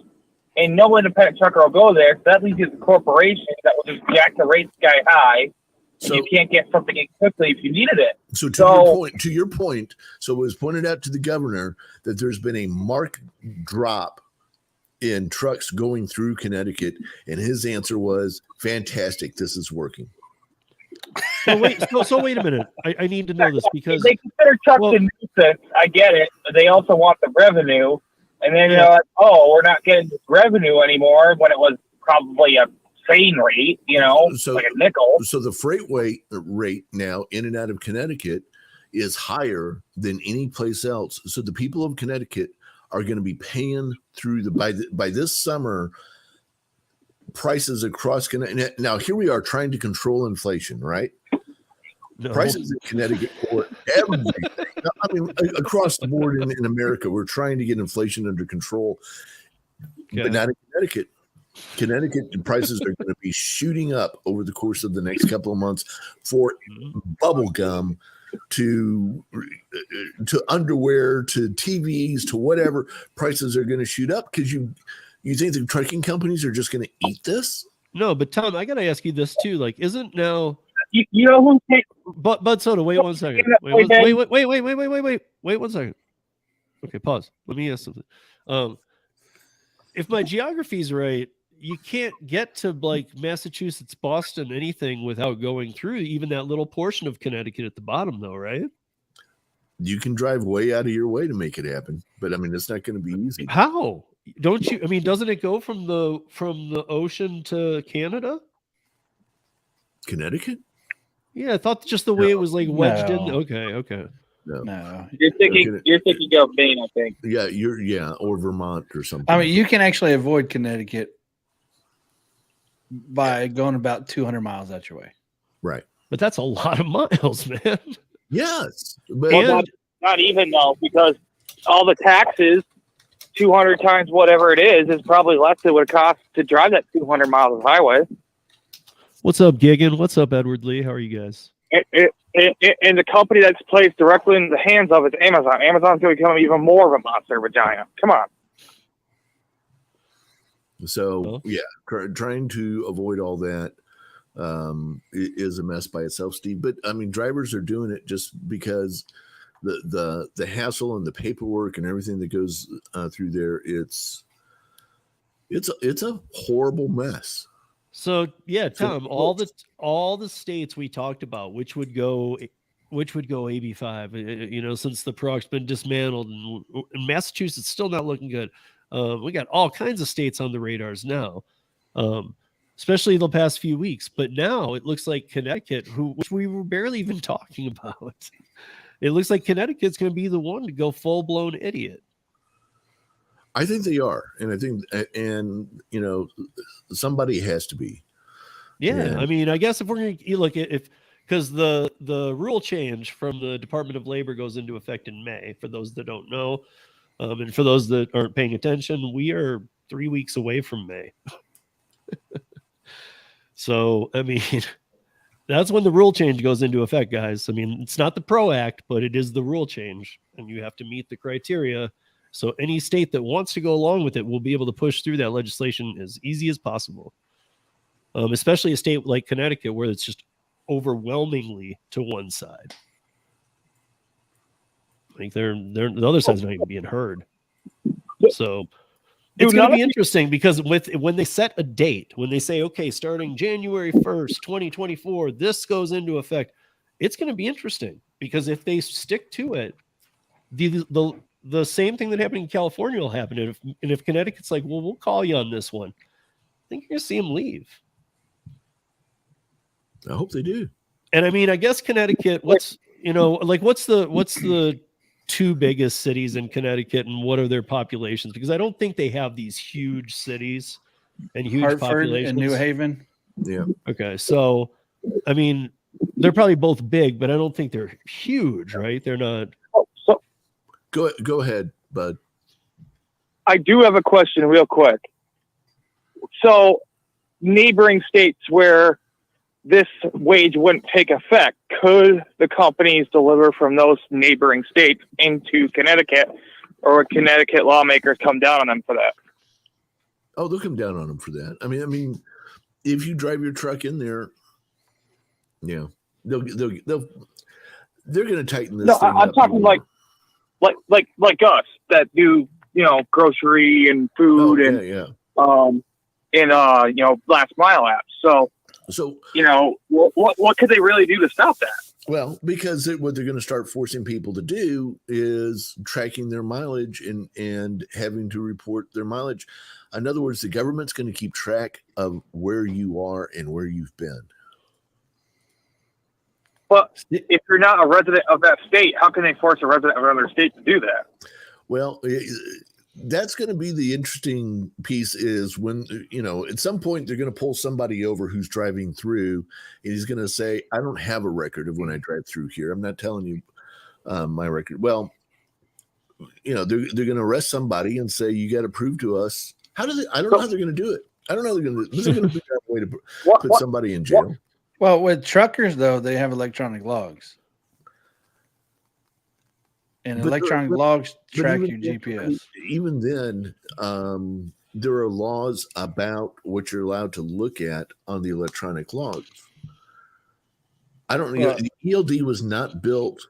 and no independent trucker will go there. So that leaves you as a corporation that will just jack the rates sky high, and you can't get something in quickly if you needed it. So to your point, so it was pointed out to the governor that there's been a marked drop in trucks going through Connecticut, and his answer was, fantastic, this is working. So wait a minute. I need to know this, because they consider trucks a nuisance. I get it. But they also want the revenue, and then they're like, "Oh, we're not getting this revenue anymore," when it was probably a sane rate, like a nickel. So the freight rate now in and out of Connecticut is higher than any place else. So the people of Connecticut are going to be paying through by this summer prices across Connecticut. Now here we are trying to control inflation, right? No. Prices in Connecticut for everything. Across the board in America, we're trying to get inflation under control, but not in Connecticut. Connecticut prices are going to be shooting up over the course of the next couple of months for bubble gum, to underwear, to TVs, to whatever. Prices are going to shoot up because you think the trucking companies are just going to eat this? No, but Tom, I got to ask you this too. Like, isn't now you know who takes Bud Soda? Wait 1 second. Wait 1 second. Okay, pause. Let me ask something. If my geography is right, you can't get to like Massachusetts, Boston, anything without going through even that little portion of Connecticut at the bottom, though, right? You can drive way out of your way to make it happen, but it's not going to be easy. How? Don't you? Doesn't it go from the ocean to Canada? Connecticut? Yeah, I thought just the way it was like wedged in. Okay. No. You're thinking of Maine, I think. Yeah, or Vermont or something. You can actually avoid Connecticut by going about 200 miles out your way. Right. But that's a lot of miles, man. Yes. But not even though, because all the taxes, 200 times whatever it is probably less than it would cost to drive that 200 miles of highway. What's up, Gigan? What's up, Edward Lee? How are you guys? And the company that's placed directly in the hands of is Amazon. Amazon's going to become even more of a monster vagina. Come on. So, trying to avoid all that is a mess by itself, Steve. But, drivers are doing it just because the hassle and the paperwork and everything that goes through there, it's a horrible mess. So Tom, all the states we talked about, which would go AB5, since the PROC's been dismantled, and Massachusetts still not looking good. We got all kinds of states on the radars now, especially the past few weeks. But now it looks like Connecticut, which we were barely even talking about, it looks like Connecticut's going to be the one to go full blown idiot. I think they are, and I think, somebody has to be. Yeah, I guess if we're going to look at because the rule change from the Department of Labor goes into effect in May. For those that don't know, and for those that aren't paying attention, we are 3 weeks away from May. So, that's when the rule change goes into effect, guys. It's not the PRO Act, but it is the rule change, and you have to meet the criteria. So any state that wants to go along with it will be able to push through that legislation as easy as possible. Especially a state like Connecticut, where it's just overwhelmingly to one side. Like the other side's not even being heard. So it's going to be interesting because when they set a date, when they say, okay, starting January 1st, 2024, this goes into effect, it's going to be interesting because if they stick to it, the same thing that happened in California will happen. And if Connecticut's like, well, we'll call you on this one, I think you're going to see them leave. I hope they do. And I guess Connecticut, what's the two biggest cities in Connecticut and what are their populations? Because I don't think they have these huge cities and huge Hartford populations. and New Haven. Yeah. Okay. So, they're probably both big, but I don't think they're huge, right? They're not. So Go ahead, Bud. I do have a question real quick. So neighboring states where this wage wouldn't take effect, could the companies deliver from those neighboring states into Connecticut, or would Connecticut lawmakers come down on them for that? Oh, they'll come down on them for that. I mean, if you drive your truck in there, yeah, they're going to tighten this. No, thing I'm up talking more. like us that do, grocery and food last mile apps. So what could they really do to stop that? Well, because what they're going to start forcing people to do is tracking their mileage and having to report their mileage. In other words, the government's going to keep track of where you are and where you've been. But if you're not a resident of that state, how can they force a resident of another state to do that? Well, that's going to be the interesting piece, is when, at some point they're going to pull somebody over who's driving through, and he's going to say, I don't have a record of when I drive through here. I'm not telling you my record. Well, they're going to arrest somebody and say, you got to prove to us. I don't know how they're going to do it. I don't know how they're going to do it. This is going to be a way to put somebody in jail. Well, with truckers, though, they have electronic logs. And electronic logs track your GPS. Even then, there are laws about what you're allowed to look at on the electronic logs. I don't know. The ELD was not built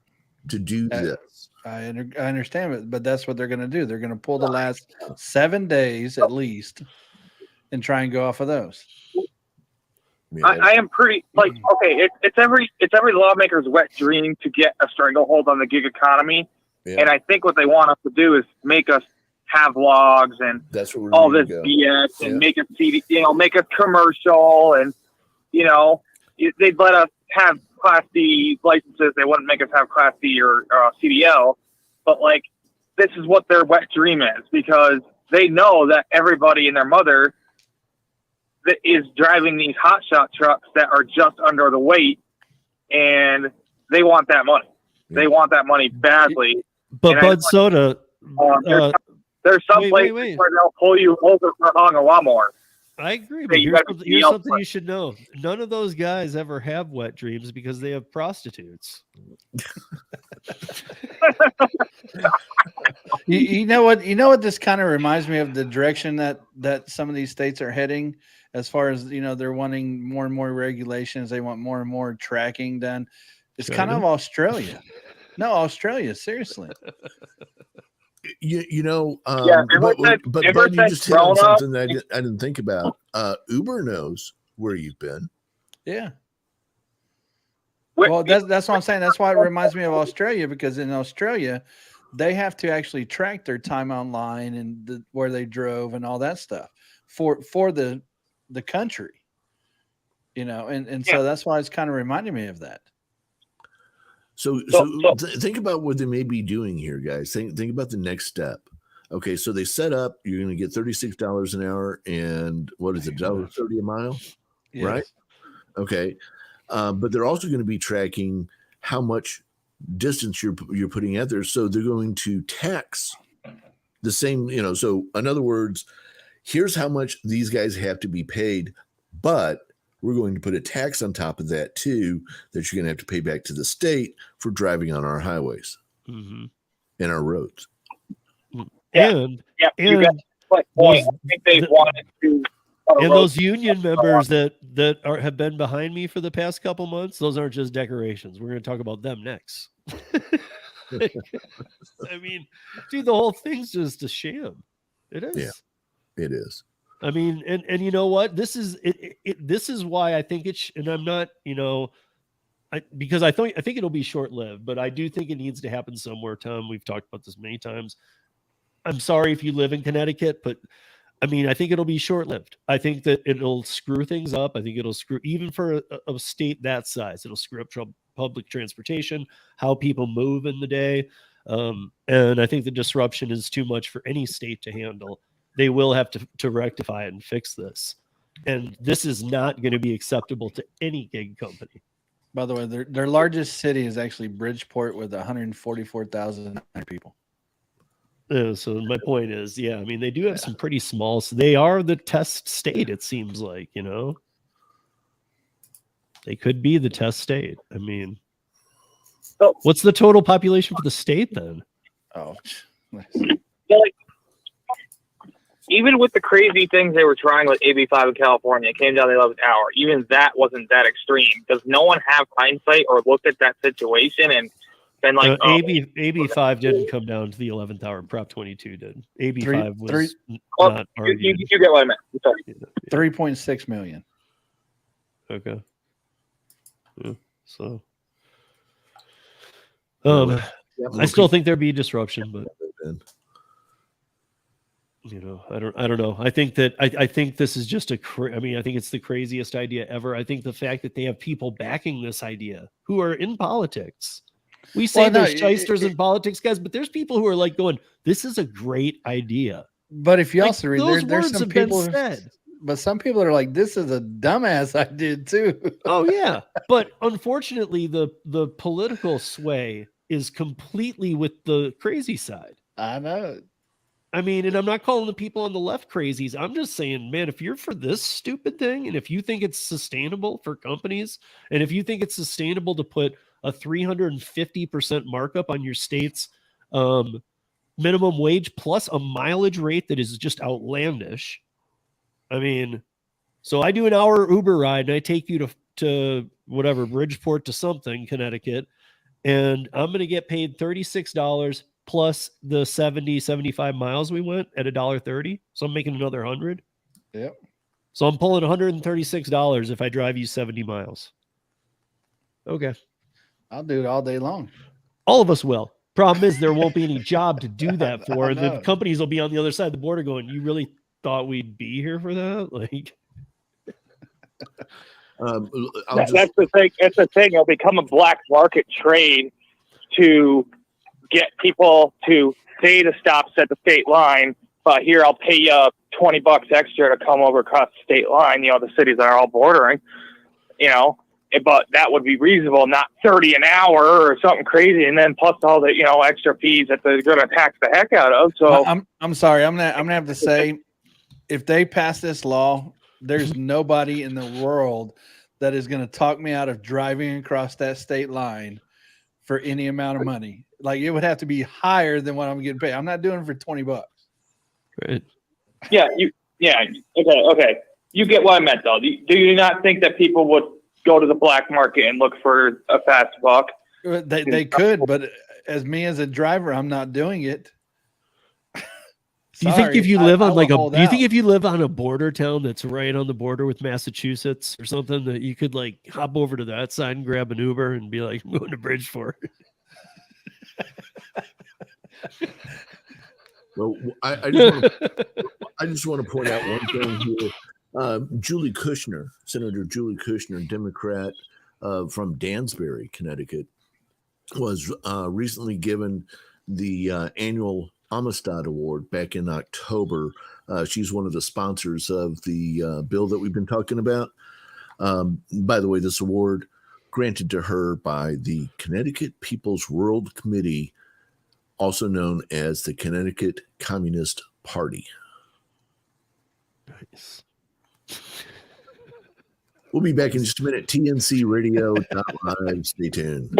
to do this. I understand it, but that's what they're going to do. They're going to pull the last 7 days at least and try and go off of those. I am pretty it's every lawmaker's wet dream to get a stranglehold on the gig economy. Yeah. And I think what they want us to do is make us have logs and that's what all this BS and make us make us commercial, and they'd let us have Class D licenses. They wouldn't make us have Class D or CDL. But this is what their wet dream is, because they know that everybody and their mother that is driving these hotshot trucks that are just under the weight, and they want that money. Yeah. They want that money badly. But Bud Soda, there's some places where they'll pull you over for hauling a lawnmower. I agree, but here's something you should know. None of those guys ever have wet dreams because they have prostitutes. You know what this kind of reminds me of, the direction that some of these states are heading, as far as they're wanting more and more regulations. They want more and more tracking done. It's kind of Australia. No, Australia, seriously. But you just hit on something that I didn't think about. Uber knows where you've been. Yeah. Well, that's what I'm saying. That's why it reminds me of Australia, because in Australia, they have to actually track their time online and where they drove and all that stuff for the country, and so that's why it's kind of reminding me of that. So think about what they may be doing here, guys. Think about the next step. Okay, so they set up, you're going to get $36 an hour, and what is it, $1.30 a mile, yes. Right? Okay, but they're also going to be tracking how much distance you're putting out there. So they're going to tax the same. So in other words, here's how much these guys have to be paid, but we're going to put a tax on top of that too, that you're going to have to pay back to the state for driving on our highways and our roads. And I think they wanted to. And those union members that have been behind me for the past couple months, those aren't just decorations. We're going to talk about them next. I mean, dude, the whole thing's just a sham. It is. Yeah, it is. I mean, and you know what? This is this is why I think and I'm not, because I think it'll be short-lived, but I do think it needs to happen somewhere, Tom. We've talked about this many times. I'm sorry if you live in Connecticut, but I mean, I think it'll be short-lived. I think that it'll screw things up. I think it'll screw, even for a state that size, it'll screw up public transportation, how people move in the day. And I think the disruption is too much for any state to handle. They will have to rectify it and fix this. And this is not going to be acceptable to any gig company. By the way, their largest city is actually Bridgeport with 144,000 people. So my point is, yeah, I mean, they do have some pretty small. So they are the test state. It seems like, they could be the test state. I mean, So- what's the total population for the state then? Oh, Yeah, like, even with the crazy things they were trying with AB5 in California, it came down to the 11th hour. Even that wasn't that extreme. Does no one have hindsight or looked at that situation and been like, AB5 didn't come down to the 11th hour. Prop 22 did. AB5 was not argued. you get what I meant. I'm sorry. 3.6 million. Okay. Yeah, so, I still think there'd be disruption, but I don't know. I think that I think this is just I think it's the craziest idea ever. I think the fact that they have people backing this idea who are in politics. We say there's shysters in politics, guys, but there's people who are like going, "This is a great idea." But if you also read, there's some people said. But some people are like, "This is a dumbass idea too." Oh yeah, but unfortunately, the political sway is completely with the crazy side. I know. I mean, and I'm not calling the people on the left crazies. I'm just saying, man, if you're for this stupid thing, and if you think it's sustainable for companies, and if you think it's sustainable to put a 350% markup on your state's minimum wage plus a mileage rate that is just outlandish. I mean, so I do an hour Uber ride and I take you to whatever, Bridgeport to something, Connecticut, and I'm going to get paid $36 plus the 75 miles we went at $1.30. So I'm making another 100. Yep. So I'm pulling $136 if I drive you 70 miles. Okay. I'll do it all day long. All of us will. Problem is there won't be any job to do that for. And the companies will be on the other side of the border going, you really thought we'd be here for that? Like, that's the thing. It's the thing. It'll become a black market trade to get people to stay to stops at the state line, but here I'll pay you $20 extra to come over across the state line. The cities that are all bordering, but that would be reasonable, not 30 an hour or something crazy, and then plus all the extra fees that they're going to tax the heck out of. So I'm sorry, I'm gonna have to say, if they pass this law, there's nobody in the world that is going to talk me out of driving across that state line for any amount of money. Like, it would have to be higher than what I'm getting paid. I'm not doing it for $20. Right. Yeah. Okay. You get what I meant, though. Do you not think that people would go to the black market and look for a fast buck? They could, but as a driver, I'm not doing it. Do you think if you live on if you live on a border town that's right on the border with Massachusetts or something, that you could like hop over to that side and grab an Uber and be like, I'm going to Bridgeport? Well, I just want to point out one thing here. Julie Kushner, Senator Julie Kushner, Democrat from Dansbury, Connecticut, was recently given the annual Amistad Award back in October. She's one of the sponsors of the bill that we've been talking about. By the way, this award granted to her by the Connecticut People's World Committee, also known as the Connecticut Communist Party. Nice. We'll be back in just a minute. TNCradio.live. Stay tuned.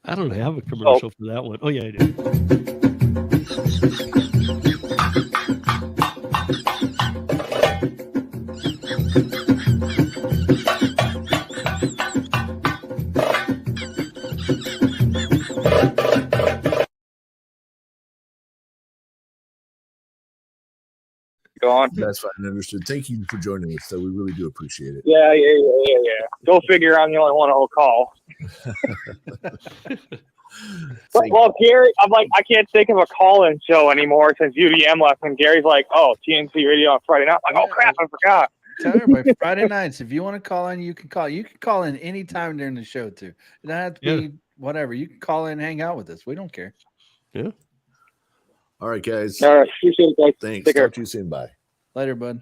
I don't have a commercial for that one. Oh, yeah, I do. Go on. That's fine. Understood. Thank you for joining us, though. We really do appreciate it. Yeah. Go figure, I'm the only one who'll call. Well, Gary, I'm like, I can't think of a call-in show anymore since UDM left, and Gary's like, oh, TNC Radio on Friday night. I'm like, oh, crap, I forgot. Tell everybody, Friday nights, if you want to call in, you can call. You can call in anytime during the show, too. It doesn't have to be whatever. You can call in and hang out with us. We don't care. Yeah. All right, guys. All right. Appreciate it, guys. Thanks. Talk to you soon. Bye. Later, bud.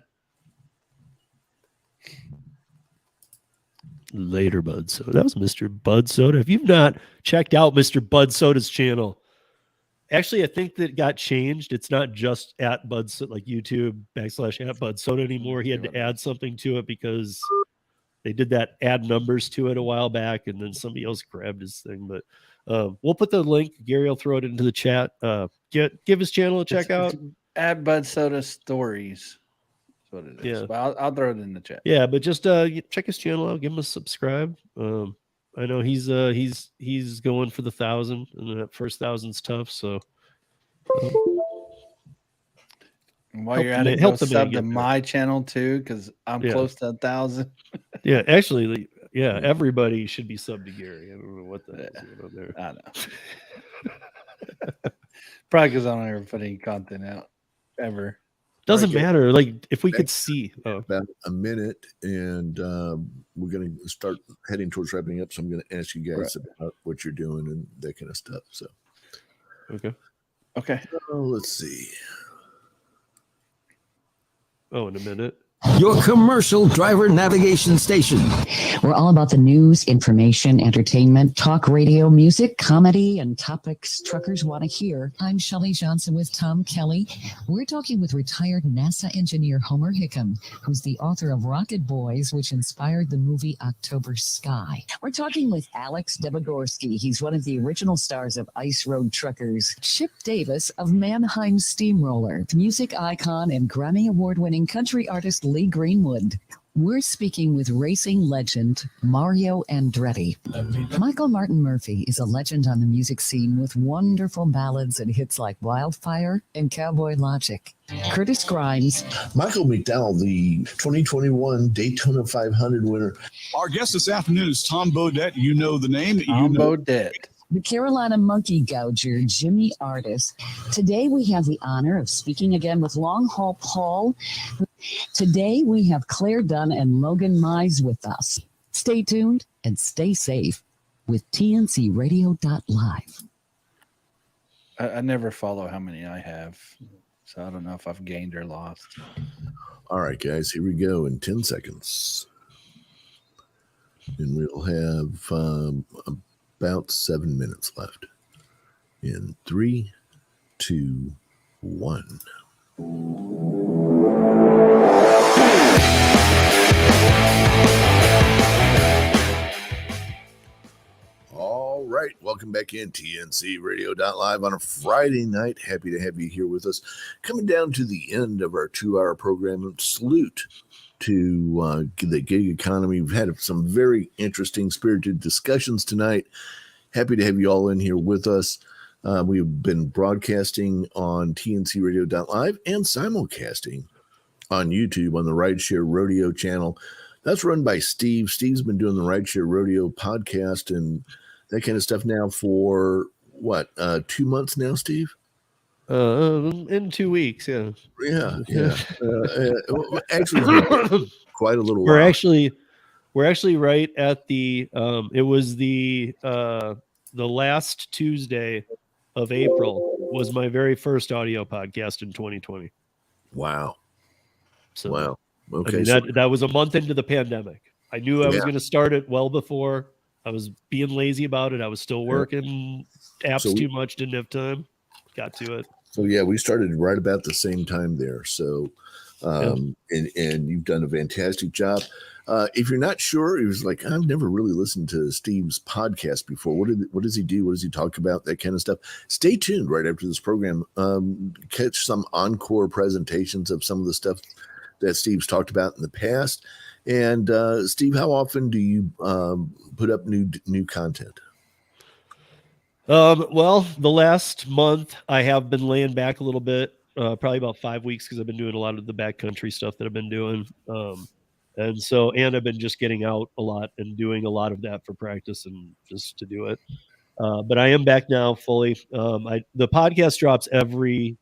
Later, Bud Soda. That was Mr. Bud Soda. If you've not checked out Mr. Bud Soda's channel, actually, I think that got changed. It's not just at Bud Soda, like YouTube / Bud Soda anymore. He had to add something to it because they did that add numbers to it a while back, and then somebody else grabbed his thing. But we'll put the link. Gary will throw it into the chat. Give his channel a check out. At Bud Soda Stories. That's what it is. Yeah. But I'll throw it in the chat. Yeah, but just check his channel out. Give him a subscribe. I know he's going for the 1,000, and that first 1,000's tough. So And while you're at it, go sub to my channel too, because I'm close to 1,000. Yeah, actually, everybody should be subbed to Gary. I don't know what the hell's going on there. I know. Probably because I don't ever put any content out ever. Doesn't matter. Like if we could see about a minute, and we're going to start heading towards wrapping up. So I'm going to ask you guys about what you're doing and that kind of stuff. So, okay. Let's see. Oh, in a minute. Your commercial driver navigation station. We're all about the news, information, entertainment, talk radio, music, comedy, and topics truckers want to hear. I'm Shelley Johnson with Tom Kelly. We're talking with retired NASA engineer Homer Hickam, who's the author of Rocket Boys, which inspired the movie October Sky. We're talking with Alex Debogorski. He's one of the original stars of Ice Road Truckers. Chip Davis of Mannheim Steamroller, music icon and Grammy Award-winning country artist Lee Greenwood. We're speaking with racing legend Mario Andretti. Michael Martin Murphy is a legend on the music scene with wonderful ballads and hits like Wildfire and Cowboy Logic. Curtis Grimes. Michael McDowell, the 2021 Daytona 500 winner. Our guest this afternoon is Tom Bodett. You know the name. Tom Bodett. The Carolina Monkey Gouger, Jimmy Artis. Today we have the honor of speaking again with Long Haul Paul. Today we have Claire Dunn and Logan Mize with us. Stay tuned and stay safe with TNCradio.live. I never follow how many I have, so I don't know if I've gained or lost. All right, guys, here we go in 10 seconds. And we'll have about 7 minutes left. In 3, 2, 1. All right, welcome back in TNCradio.live on a Friday night. Happy to have you here with us. Coming down to the end of our 2-hour program. Salute to the gig economy. We've had some very interesting, spirited discussions tonight. Happy to have you all in here with us. We've been broadcasting on TNCradio.live and simulcasting on YouTube on the Rideshare Rodeo channel. That's run by Steve. Steve's been doing the Rideshare Rodeo podcast and that kind of stuff now for 2 months now, Steve? In 2 weeks, yeah. Actually, quite a little. We're actually right at the. It was the last Tuesday of April was my very first audio podcast in 2020. Wow. So, wow. Okay. I mean, that was a month into the pandemic. I knew I was going to start it well before. I was being lazy about it. I was still working apps too much. Didn't have time. Got to it. So yeah, we started right about the same time there. So, and you've done a fantastic job. If you're not sure, it was like, I've never really listened to Steve's podcast before. What does he do? What does he talk about? That kind of stuff. Stay tuned right after this program. Catch some encore presentations of some of the stuff that Steve's talked about in the past. And Steve, how often do you put up new content? Well, the last month I have been laying back a little bit, probably about 5 weeks because I've been doing a lot of the backcountry stuff that I've been doing. And I've been just getting out a lot and doing a lot of that for practice and just to do it. But I am back now fully. The podcast drops every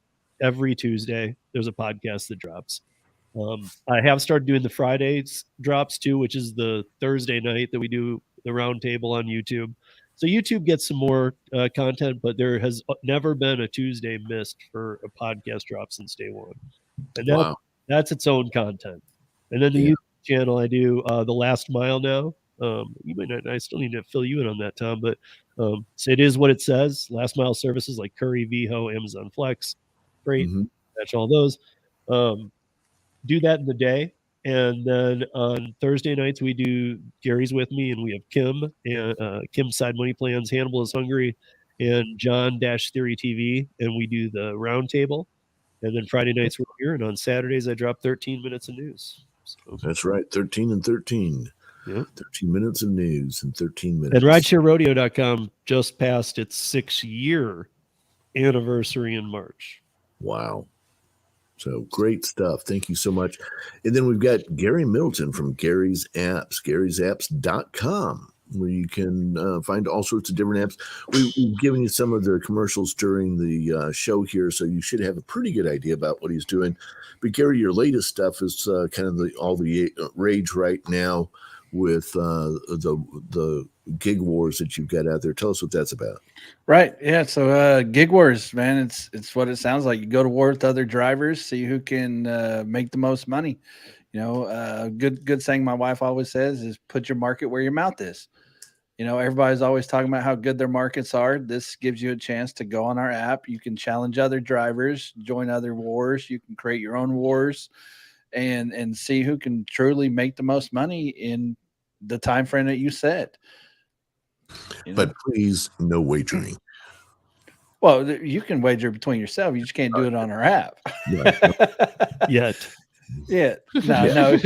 Tuesday. There's a podcast that drops. I have started doing the Fridays drops too, which is the Thursday night that we do the round table on YouTube. So YouTube gets some more content, but there has never been a Tuesday missed for a podcast drop since day one. And that's its own content. And then the YouTube channel, I do The Last Mile now, You might not. I still need to fill you in on that, Tom. But so it is what it says. Last mile services like Curry, VHO, Amazon Flex, Freight, match all those. Do that in the day, and then on Thursday nights we do Gary's with me, and we have Kim and Kim's Side Money Plans, Hannibal is Hungry, and John Theory TV, and we do the round table. And then Friday nights we're here, and on Saturdays I drop 13 minutes of news. So, that's right, 13 and 13. Yep. 13 minutes of news in 13 minutes. And RideshareRodeo.com just passed its 6-year anniversary in March. Wow. So great stuff. Thank you so much. And then we've got Gary Middleton from Gary's Apps, Gary'sApps.com, where you can find all sorts of different apps. We've given you some of the commercials during the show here, so you should have a pretty good idea about what he's doing. But Gary, your latest stuff is kind of all the rage right now with the gig wars that you've got out there. Tell us what that's about. Right. Yeah. So gig wars, man, it's what it sounds like. You go to war with other drivers, see who can make the most money. You know, good saying my wife always says is put your market where your mouth is. You know, everybody's always talking about how good their markets are. This gives you a chance to go on our app. You can challenge other drivers, join other wars. You can create your own wars and see who can truly make the most money in the time frame that you set. You know? But please, no wagering. Well, you can wager between yourself. You just can't do it on our app. Yet. Yeah. No,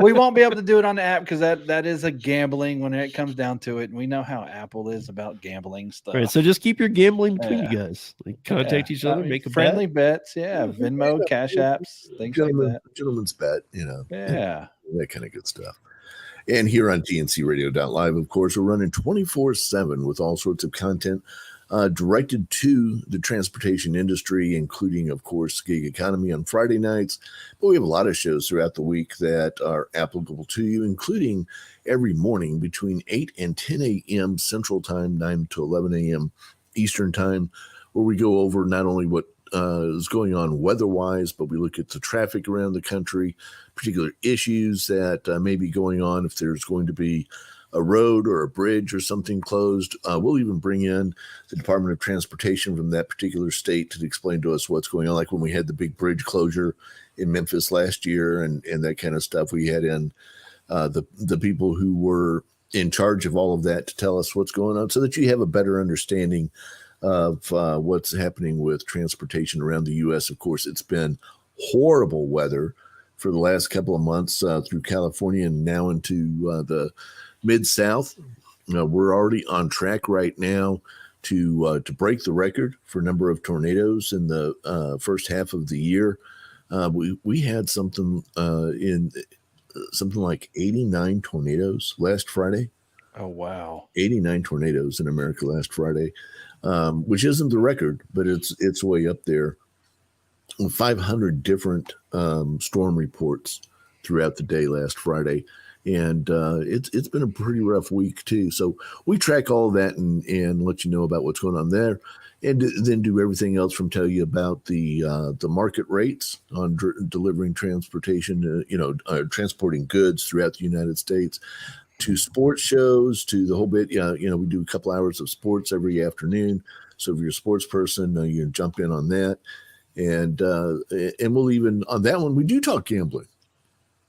we won't be able to do it on the app because that is a gambling when it comes down to it. And we know how Apple is about gambling stuff. Right. So just keep your gambling between you guys. Like contact each other, make a friendly bet. bets. Yeah. Venmo, Cash Apps, things like that. Gentleman's bet, you know. Yeah. That kind of good stuff. And here on TNCradio.live, of course, we're running 24/7 with all sorts of content directed to the transportation industry, including, of course, gig economy on Friday nights. But we have a lot of shows throughout the week that are applicable to you, including every morning between 8 and 10 a.m. Central Time, 9 to 11 a.m. Eastern Time, where we go over not only what is going on weather-wise, but we look at the traffic around the country, particular issues that may be going on. If there's going to be a road or a bridge or something closed, we'll even bring in the Department of Transportation from that particular state to explain to us what's going on. Like when we had the big bridge closure in Memphis last year and that kind of stuff, we had in the people who were in charge of all of that to tell us what's going on so that you have a better understanding of what's happening with transportation around the U.S. Of course, it's been horrible weather for the last couple of months through California and now into the Mid-South. We're already on track right now to break the record for number of tornadoes in the first half of the year. We had something like 89 tornadoes last Friday. Oh, wow. 89 tornadoes in America last Friday, which isn't the record, but it's way up there. 500 different storm reports throughout the day last Friday. And it's been a pretty rough week, too. So we track all of that and let you know about what's going on there. And then do everything else from tell you about the market rates on delivering transportation, transporting goods throughout the United States, to sports shows, to the whole bit. We do a couple hours of sports every afternoon. So if you're a sports person, you can jump in on that. And we'll even on that one, we do talk gambling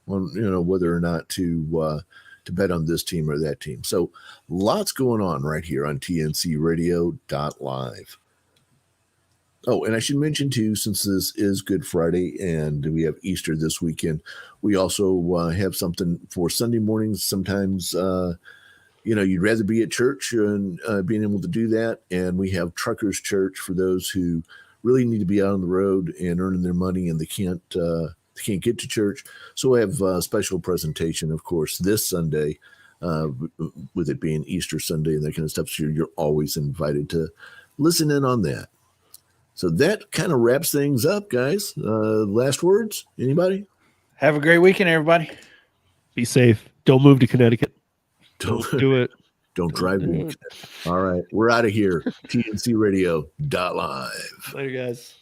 on, whether or not to bet on this team or that team. So lots going on right here on TNCradio.live. Oh, and I should mention too, since this is Good Friday and we have Easter this weekend, we also have something for Sunday mornings. Sometimes, you'd rather be at church and being able to do that. And we have Truckers Church for those who really need to be out on the road and earning their money and they can't get to church. So we have a special presentation, of course, this Sunday, with it being Easter Sunday and that kind of stuff. So you're always invited to listen in on that. So that kind of wraps things up, guys. Last words, anybody? Have a great weekend, everybody. Be safe. Don't move to Connecticut. Don't do it. Don't drive me. All right. We're out of here. TNCradio.live. Later, guys.